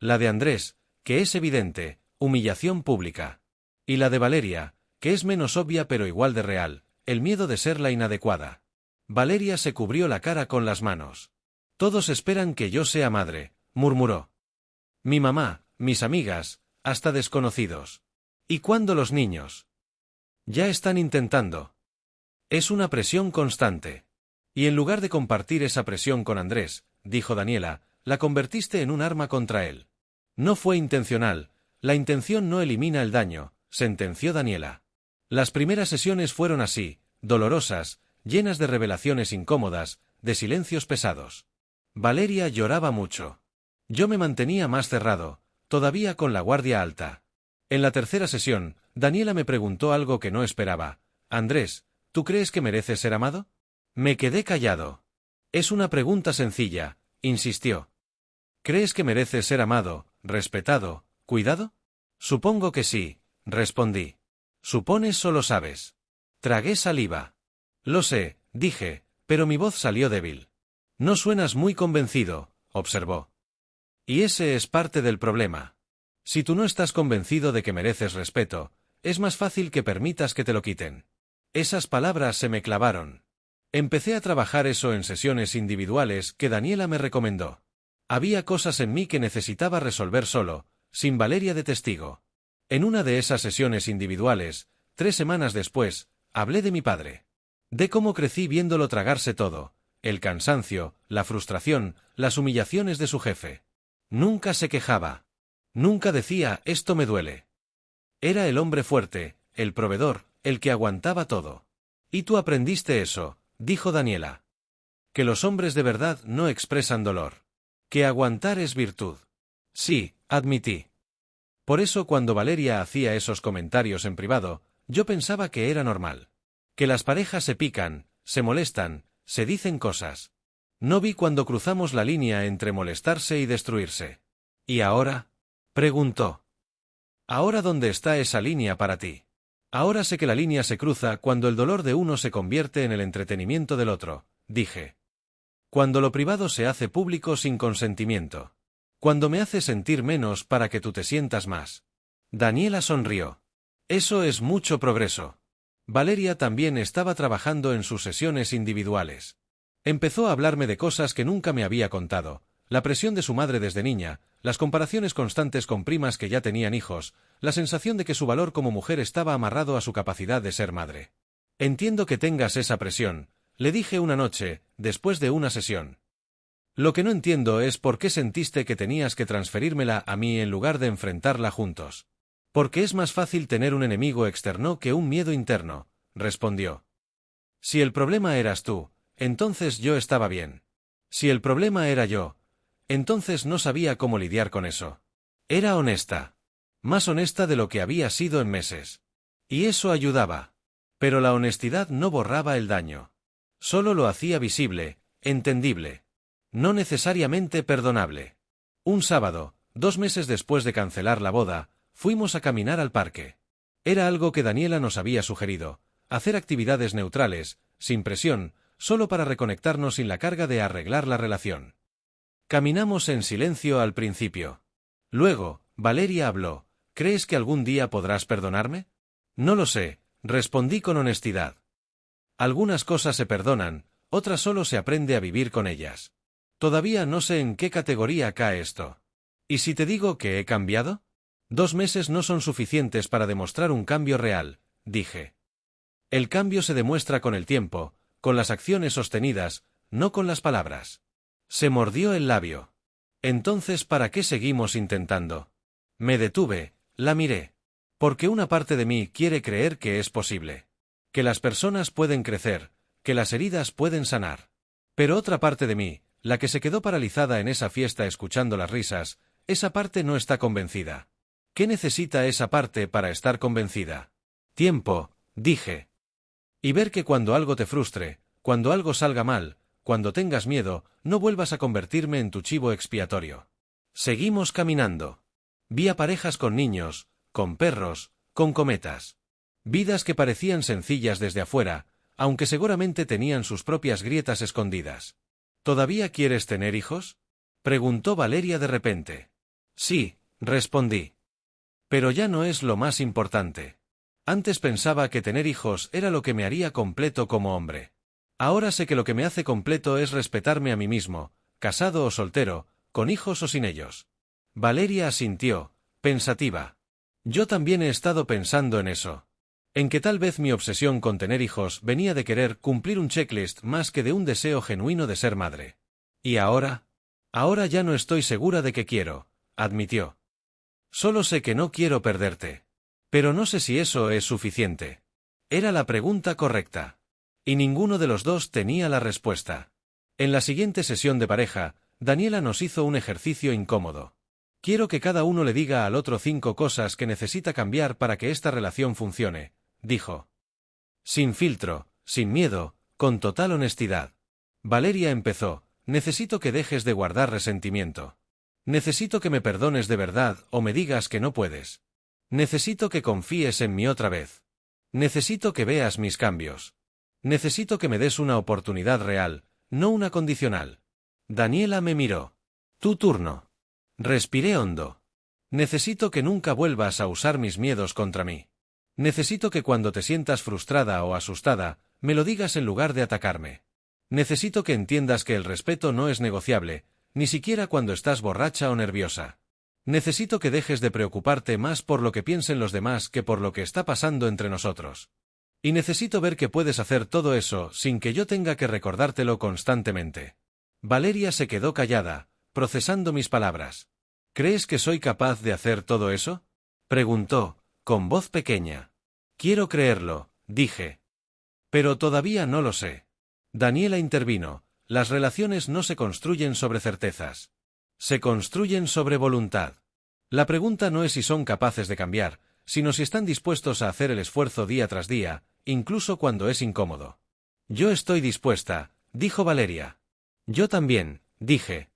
La de Andrés, que es evidente, humillación pública. Y la de Valeria, que es menos obvia pero igual de real, el miedo de ser la inadecuada. Valeria se cubrió la cara con las manos. Todos esperan que yo sea madre, murmuró. Mi mamá, mis amigas, hasta desconocidos. ¿Y cuándo los niños? Ya están intentando. Es una presión constante. Y en lugar de compartir esa presión con Andrés, dijo Daniela, la convertiste en un arma contra él. No fue intencional, la intención no elimina el daño, sentenció Daniela. Las primeras sesiones fueron así, dolorosas, llenas de revelaciones incómodas, de silencios pesados. Valeria lloraba mucho. Yo me mantenía más cerrado, todavía con la guardia alta. En la tercera sesión, Daniela me preguntó algo que no esperaba. Andrés, ¿tú crees que mereces ser amado? Me quedé callado. Es una pregunta sencilla, insistió. ¿Crees que mereces ser amado, respetado, cuidado? Supongo que sí, respondí. ¿Supones o lo sabes? Tragué saliva. Lo sé, dije, pero mi voz salió débil. No suenas muy convencido, observó. Y ese es parte del problema. Si tú no estás convencido de que mereces respeto, es más fácil que permitas que te lo quiten. Esas palabras se me clavaron. Empecé a trabajar eso en sesiones individuales que Daniela me recomendó. Había cosas en mí que necesitaba resolver solo, sin Valeria de testigo. En una de esas sesiones individuales, 3 semanas después, hablé de mi padre. De cómo crecí viéndolo tragarse todo, el cansancio, la frustración, las humillaciones de su jefe. Nunca se quejaba. Nunca decía, esto me duele. Era el hombre fuerte, el proveedor, el que aguantaba todo. Y tú aprendiste eso, dijo Daniela. Que los hombres de verdad no expresan dolor. Que aguantar es virtud. Sí, admití. Por eso cuando Valeria hacía esos comentarios en privado, yo pensaba que era normal. Que las parejas se pican, se molestan, se dicen cosas. No vi cuando cruzamos la línea entre molestarse y destruirse. ¿Y ahora? Preguntó. ¿Ahora dónde está esa línea para ti? Ahora sé que la línea se cruza cuando el dolor de uno se convierte en el entretenimiento del otro, dije. Cuando lo privado se hace público sin consentimiento. Cuando me hace sentir menos para que tú te sientas más. Daniela sonrió. Eso es mucho progreso. Valeria también estaba trabajando en sus sesiones individuales. Empezó a hablarme de cosas que nunca me había contado, la presión de su madre desde niña, las comparaciones constantes con primas que ya tenían hijos, la sensación de que su valor como mujer estaba amarrado a su capacidad de ser madre. Entiendo que tengas esa presión, le dije una noche, después de una sesión. Lo que no entiendo es por qué sentiste que tenías que transferírmela a mí en lugar de enfrentarla juntos. Porque es más fácil tener un enemigo externo que un miedo interno, respondió. Si el problema eras tú, entonces yo estaba bien. Si el problema era yo, entonces no sabía cómo lidiar con eso. Era honesta. Más honesta de lo que había sido en meses. Y eso ayudaba. Pero la honestidad no borraba el daño. Solo lo hacía visible, entendible. No necesariamente perdonable. Un sábado, 2 meses después de cancelar la boda, fuimos a caminar al parque. Era algo que Daniela nos había sugerido, hacer actividades neutrales, sin presión, solo para reconectarnos sin la carga de arreglar la relación. Caminamos en silencio al principio. Luego, Valeria habló. ¿Crees que algún día podrás perdonarme? No lo sé, respondí con honestidad. Algunas cosas se perdonan, otras solo se aprende a vivir con ellas. Todavía no sé en qué categoría cae esto. ¿Y si te digo que he cambiado? 2 meses no son suficientes para demostrar un cambio real, dije. El cambio se demuestra con el tiempo, con las acciones sostenidas, no con las palabras. Se mordió el labio. Entonces, ¿para qué seguimos intentando? Me detuve, la miré. Porque una parte de mí quiere creer que es posible. Que las personas pueden crecer, que las heridas pueden sanar. Pero otra parte de mí, la que se quedó paralizada en esa fiesta escuchando las risas, esa parte no está convencida. ¿Qué necesita esa parte para estar convencida? Tiempo, dije. Y ver que cuando algo te frustre, cuando algo salga mal, cuando tengas miedo, no vuelvas a convertirme en tu chivo expiatorio. Seguimos caminando. Vi a parejas con niños, con perros, con cometas. Vidas que parecían sencillas desde afuera, aunque seguramente tenían sus propias grietas escondidas. ¿Todavía quieres tener hijos?, preguntó Valeria de repente. Sí, respondí. Pero ya no es lo más importante. Antes pensaba que tener hijos era lo que me haría completo como hombre. Ahora sé que lo que me hace completo es respetarme a mí mismo, casado o soltero, con hijos o sin ellos. Valeria asintió, pensativa. Yo también he estado pensando en eso. En que tal vez mi obsesión con tener hijos venía de querer cumplir un checklist más que de un deseo genuino de ser madre. ¿Y ahora? Ahora ya no estoy segura de que quiero, admitió. Solo sé que no quiero perderte. Pero no sé si eso es suficiente. Era la pregunta correcta. Y ninguno de los dos tenía la respuesta. En la siguiente sesión de pareja, Daniela nos hizo un ejercicio incómodo. Quiero que cada uno le diga al otro 5 cosas que necesita cambiar para que esta relación funcione, dijo. Sin filtro, sin miedo, con total honestidad. Valeria empezó, necesito que dejes de guardar resentimiento. Necesito que me perdones de verdad o me digas que no puedes. Necesito que confíes en mí otra vez. Necesito que veas mis cambios. Necesito que me des una oportunidad real, no una condicional. Daniela me miró. Tu turno. Respiré hondo. Necesito que nunca vuelvas a usar mis miedos contra mí. Necesito que cuando te sientas frustrada o asustada, me lo digas en lugar de atacarme. Necesito que entiendas que el respeto no es negociable, ni siquiera cuando estás borracha o nerviosa. Necesito que dejes de preocuparte más por lo que piensen los demás que por lo que está pasando entre nosotros. Y necesito ver que puedes hacer todo eso sin que yo tenga que recordártelo constantemente. Valeria se quedó callada, procesando mis palabras. ¿Crees que soy capaz de hacer todo eso?, preguntó, con voz pequeña. Quiero creerlo, dije. Pero todavía no lo sé. Daniela intervino. Las relaciones no se construyen sobre certezas. Se construyen sobre voluntad. La pregunta no es si son capaces de cambiar, sino si están dispuestos a hacer el esfuerzo día tras día, incluso cuando es incómodo. Yo estoy dispuesta, dijo Valeria. Yo también, dije.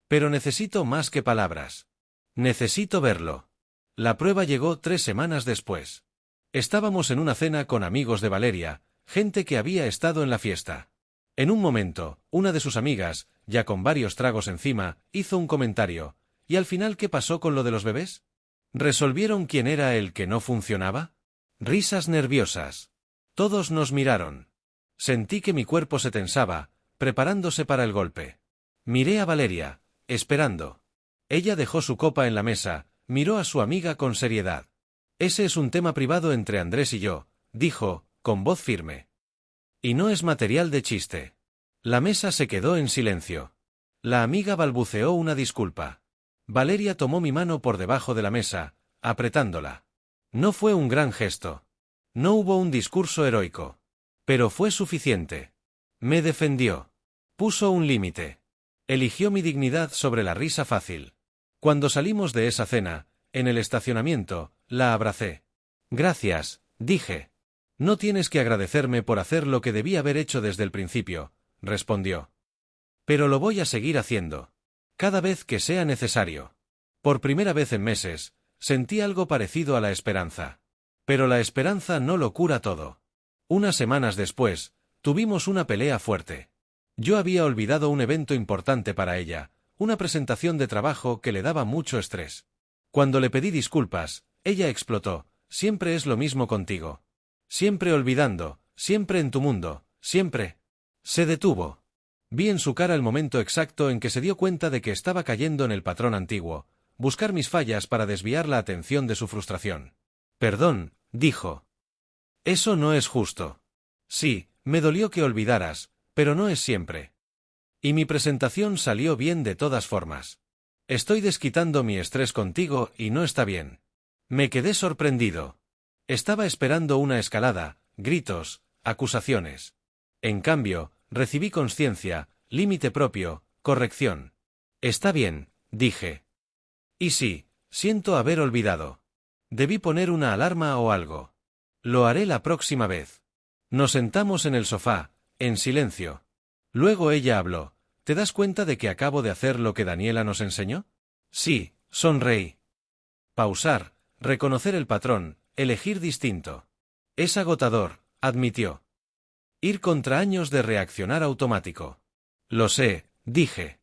Pero necesito más que palabras. Necesito verlo. La prueba llegó 3 semanas después. Estábamos en una cena con amigos de Valeria, gente que había estado en la fiesta. En un momento, una de sus amigas, ya con varios tragos encima, hizo un comentario. ¿Y al final qué pasó con lo de los bebés? ¿Resolvieron quién era el que no funcionaba? Risas nerviosas. Todos nos miraron. Sentí que mi cuerpo se tensaba, preparándose para el golpe. Miré a Valeria, esperando. Ella dejó su copa en la mesa, miró a su amiga con seriedad. Ese es un tema privado entre Andrés y yo, dijo, con voz firme. Y no es material de chiste. La mesa se quedó en silencio. La amiga balbuceó una disculpa. Valeria tomó mi mano por debajo de la mesa, apretándola. No fue un gran gesto. No hubo un discurso heroico. Pero fue suficiente. Me defendió. Puso un límite. Eligió mi dignidad sobre la risa fácil. Cuando salimos de esa cena, en el estacionamiento, la abracé. Gracias, dije. No tienes que agradecerme por hacer lo que debí haber hecho desde el principio, respondió. Pero lo voy a seguir haciendo. Cada vez que sea necesario. Por primera vez en meses, sentí algo parecido a la esperanza. Pero la esperanza no lo cura todo. Unas semanas después, tuvimos una pelea fuerte. Yo había olvidado un evento importante para ella, una presentación de trabajo que le daba mucho estrés. Cuando le pedí disculpas, ella explotó. Siempre es lo mismo contigo. Siempre olvidando, siempre en tu mundo, siempre. Se detuvo. Vi en su cara el momento exacto en que se dio cuenta de que estaba cayendo en el patrón antiguo, buscar mis fallas para desviar la atención de su frustración. Perdón, dijo. Eso no es justo. Sí, me dolió que olvidaras, pero no es siempre. Y mi presentación salió bien de todas formas. Estoy desquitando mi estrés contigo y no está bien. Me quedé sorprendido. Estaba esperando una escalada, gritos, acusaciones. En cambio, recibí consciencia, límite propio, corrección. Está bien, dije. Y sí, siento haber olvidado. Debí poner una alarma o algo. Lo haré la próxima vez. Nos sentamos en el sofá, en silencio. Luego ella habló. ¿Te das cuenta de que acabo de hacer lo que Daniela nos enseñó? Sí, sonreí. Pausar, Reconocer el patrón, elegir distinto. Es agotador, admitió. Ir contra años de reaccionar automático. Lo sé, dije.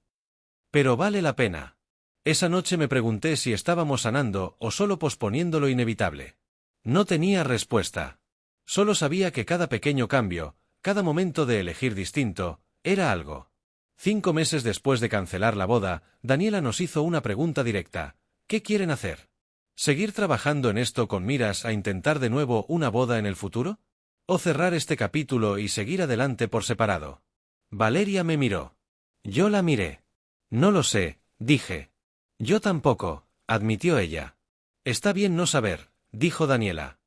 Pero vale la pena. Esa noche me pregunté si estábamos sanando o solo posponiendo lo inevitable. No tenía respuesta. Solo sabía que cada pequeño cambio, cada momento de elegir distinto, era algo. 5 meses después de cancelar la boda, Daniela nos hizo una pregunta directa. ¿Qué quieren hacer? ¿Seguir trabajando en esto con miras a intentar de nuevo una boda en el futuro? ¿O cerrar este capítulo y seguir adelante por separado? Valeria me miró. Yo la miré. No lo sé, dije. Yo tampoco, admitió ella. Está bien no saber, dijo Daniela.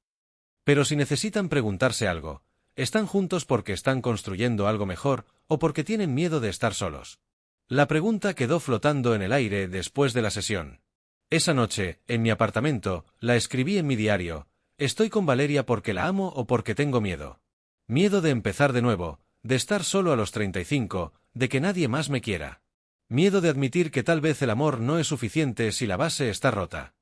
Pero si necesitan preguntarse algo, ¿están juntos porque están construyendo algo mejor o porque tienen miedo de estar solos? La pregunta quedó flotando en el aire después de la sesión. Esa noche, en mi apartamento, la escribí en mi diario. Estoy con Valeria porque la amo o porque tengo miedo. Miedo de empezar de nuevo, de estar solo a los 35, de que nadie más me quiera. Miedo de admitir que tal vez el amor no es suficiente si la base está rota.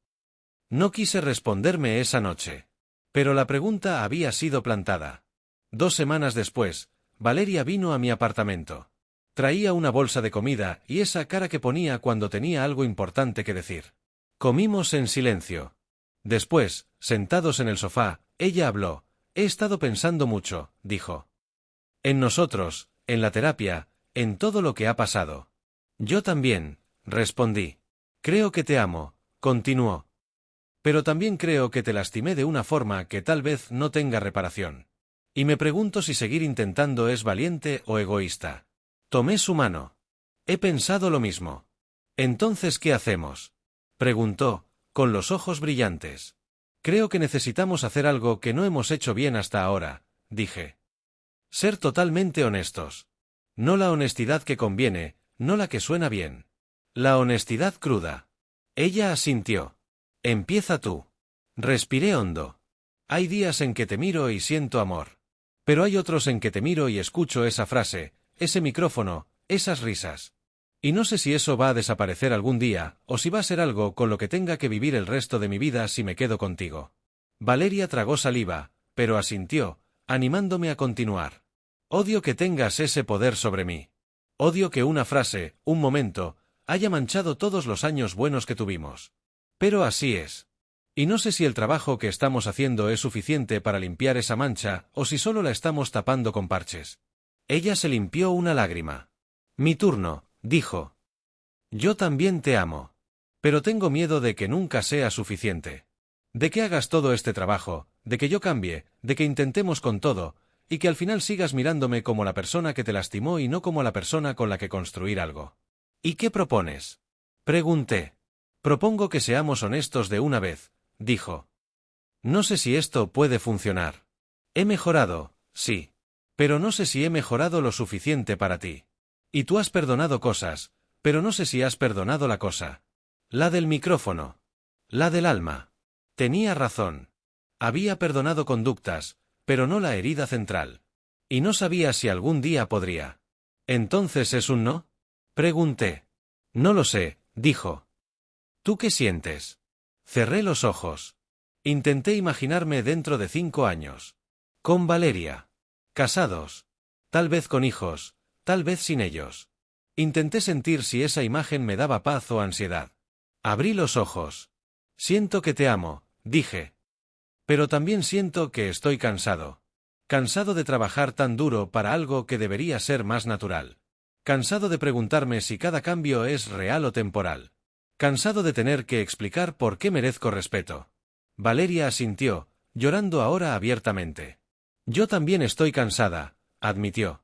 No quise responderme esa noche. Pero la pregunta había sido plantada. 2 semanas después, Valeria vino a mi apartamento. Traía una bolsa de comida y esa cara que ponía cuando tenía algo importante que decir. Comimos en silencio. Después, sentados en el sofá, ella habló. He estado pensando mucho, dijo. En nosotros, en la terapia, en todo lo que ha pasado. Yo también, respondí. Creo que te amo, continuó. Pero también creo que te lastimé de una forma que tal vez no tenga reparación. Y me pregunto si seguir intentando es valiente o egoísta. Tomé su mano. He pensado lo mismo. Entonces, ¿qué hacemos? Preguntó, con los ojos brillantes. Creo que necesitamos hacer algo que no hemos hecho bien hasta ahora, dije. Ser totalmente honestos. No la honestidad que conviene, no la que suena bien. La honestidad cruda. Ella asintió. Empieza tú. Respiré hondo. Hay días en que te miro y siento amor. Pero hay otros en que te miro y escucho esa frase, ese micrófono, esas risas. Y no sé si eso va a desaparecer algún día, o si va a ser algo con lo que tenga que vivir el resto de mi vida si me quedo contigo. Valeria tragó saliva, pero asintió, animándome a continuar. Odio que tengas ese poder sobre mí. Odio que una frase, un momento, haya manchado todos los años buenos que tuvimos. Pero así es. Y no sé si el trabajo que estamos haciendo es suficiente para limpiar esa mancha, o si solo la estamos tapando con parches. Ella se limpió una lágrima. Mi turno, dijo. Yo también te amo. Pero tengo miedo de que nunca sea suficiente. De que hagas todo este trabajo, de que yo cambie, de que intentemos con todo, y que al final sigas mirándome como la persona que te lastimó y no como la persona con la que construir algo. ¿Y qué propones? Pregunté. Propongo que seamos honestos de una vez, dijo. No sé si esto puede funcionar. He mejorado, sí. Pero no sé si he mejorado lo suficiente para ti. Y tú has perdonado cosas, pero no sé si has perdonado la cosa. La del micrófono. La del alma. Tenía razón. Había perdonado conductas, pero no la herida central. Y no sabía si algún día podría. ¿Entonces es un no? Pregunté. No lo sé, dijo. ¿Tú qué sientes? Cerré los ojos. Intenté imaginarme dentro de 5 años. Con Valeria. Casados. Tal vez con hijos, tal vez sin ellos. Intenté sentir si esa imagen me daba paz o ansiedad. Abrí los ojos. Siento que te amo, dije. Pero también siento que estoy cansado. Cansado de trabajar tan duro para algo que debería ser más natural. Cansado de preguntarme si cada cambio es real o temporal. Cansado de tener que explicar por qué merezco respeto. Valeria asintió, llorando ahora abiertamente. Yo también estoy cansada, admitió.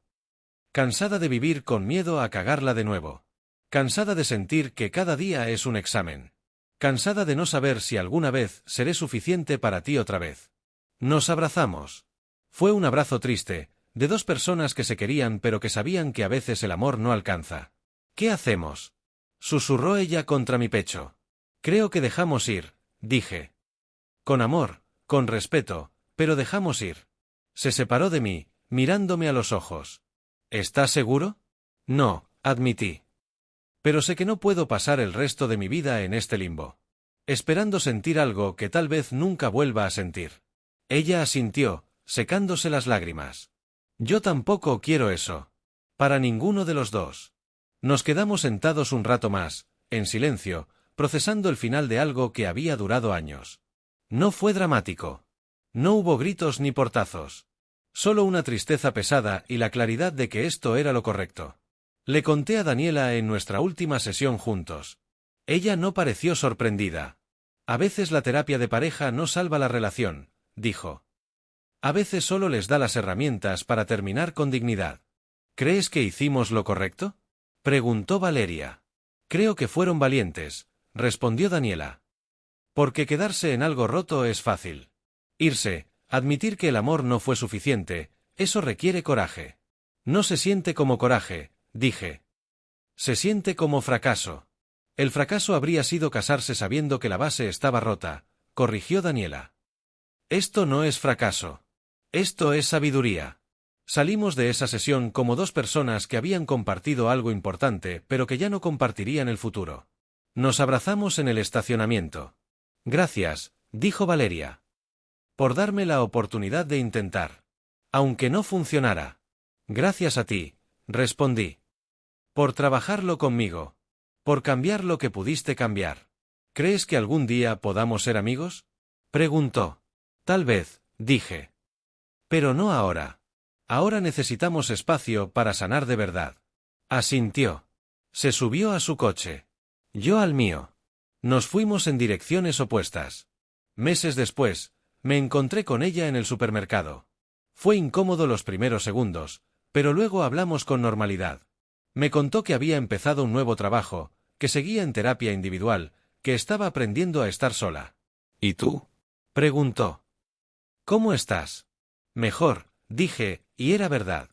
Cansada de vivir con miedo a cagarla de nuevo. Cansada de sentir que cada día es un examen. Cansada de no saber si alguna vez seré suficiente para ti otra vez. Nos abrazamos. Fue un abrazo triste, de 2 personas que se querían pero que sabían que a veces el amor no alcanza. ¿Qué hacemos? Susurró ella contra mi pecho. Creo que dejamos ir, dije. Con amor, con respeto, pero dejamos ir. Se separó de mí, mirándome a los ojos. ¿Estás seguro? No, admití. Pero sé que no puedo pasar el resto de mi vida en este limbo. esperando sentir algo que tal vez nunca vuelva a sentir. Ella asintió, secándose las lágrimas. Yo tampoco quiero eso. Para ninguno de los dos. Nos quedamos sentados un rato más, en silencio, procesando el final de algo que había durado años. No fue dramático. No hubo gritos ni portazos. Solo una tristeza pesada y la claridad de que esto era lo correcto. Le conté a Daniela en nuestra última sesión juntos. Ella no pareció sorprendida. A veces la terapia de pareja no salva la relación, dijo. A veces solo les da las herramientas para terminar con dignidad. ¿Crees que hicimos lo correcto?, preguntó Valeria. Creo que fueron valientes, respondió Daniela. Porque quedarse en algo roto es fácil. Irse, admitir que el amor no fue suficiente, eso requiere coraje. No se siente como coraje, dije. Se siente como fracaso. El fracaso habría sido casarse sabiendo que la base estaba rota, corrigió Daniela. Esto no es fracaso. Esto es sabiduría. Salimos de esa sesión como dos personas que habían compartido algo importante, pero que ya no compartirían el futuro. Nos abrazamos en el estacionamiento. Gracias, dijo Valeria. Por darme la oportunidad de intentar. Aunque no funcionara. Gracias a ti, respondí. Por trabajarlo conmigo. Por cambiar lo que pudiste cambiar. ¿Crees que algún día podamos ser amigos?, preguntó. Tal vez, dije. Pero no ahora. Ahora necesitamos espacio para sanar de verdad. Asintió. Se subió a su coche. Yo al mío. Nos fuimos en direcciones opuestas. Meses después, me encontré con ella en el supermercado. Fue incómodo los primeros segundos, pero luego hablamos con normalidad. Me contó que había empezado un nuevo trabajo, que seguía en terapia individual, que estaba aprendiendo a estar sola. ¿Y tú?, preguntó. ¿Cómo estás? Mejor, dije, y era verdad.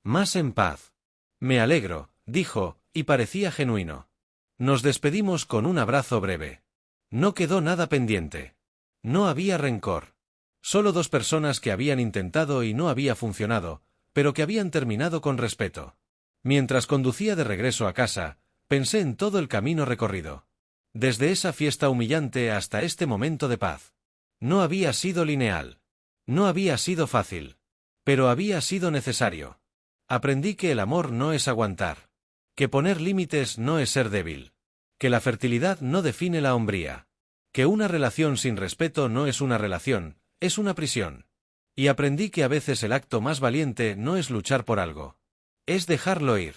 Más en paz. Me alegro, dijo, y parecía genuino. Nos despedimos con un abrazo breve. No quedó nada pendiente. No había rencor. Solo dos personas que habían intentado y no había funcionado, pero que habían terminado con respeto. Mientras conducía de regreso a casa, pensé en todo el camino recorrido. Desde esa fiesta humillante hasta este momento de paz. No había sido lineal. No había sido fácil. Pero había sido necesario. Aprendí que el amor no es aguantar. Que poner límites no es ser débil. Que la fertilidad no define la hombría. Que una relación sin respeto no es una relación, es una prisión. Y aprendí que a veces el acto más valiente no es luchar por algo. Es dejarlo ir.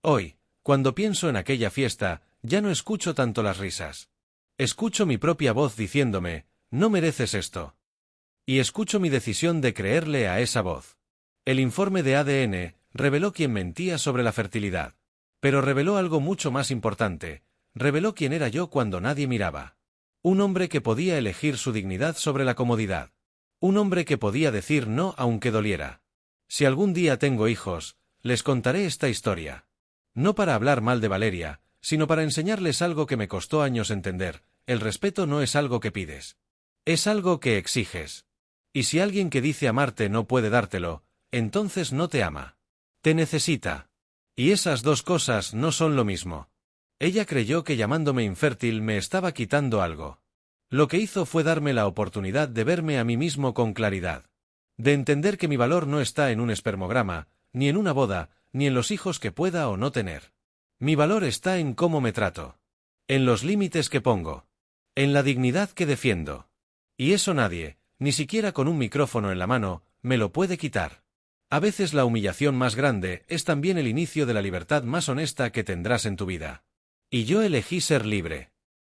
Hoy, cuando pienso en aquella fiesta, ya no escucho tanto las risas. Escucho mi propia voz diciéndome, no mereces esto. Y escucho mi decisión de creerle a esa voz. El informe de ADN reveló quién mentía sobre la fertilidad. Pero reveló algo mucho más importante, reveló quién era yo cuando nadie miraba. Un hombre que podía elegir su dignidad sobre la comodidad. Un hombre que podía decir no aunque doliera. Si algún día tengo hijos, les contaré esta historia. No para hablar mal de Valeria, sino para enseñarles algo que me costó años entender: el respeto no es algo que pides. Es algo que exiges. Y si alguien que dice amarte no puede dártelo, entonces no te ama. Te necesita. Y esas dos cosas no son lo mismo. Ella creyó que llamándome infértil me estaba quitando algo. Lo que hizo fue darme la oportunidad de verme a mí mismo con claridad. De entender que mi valor no está en un espermograma, ni en una boda, ni en los hijos que pueda o no tener. Mi valor está en cómo me trato. En los límites que pongo. En la dignidad que defiendo. Y eso nadie, ni siquiera con un micrófono en la mano, me lo puede quitar. A veces la humillación más grande es también el inicio de la libertad más honesta que tendrás en tu vida. Y yo elegí ser libre.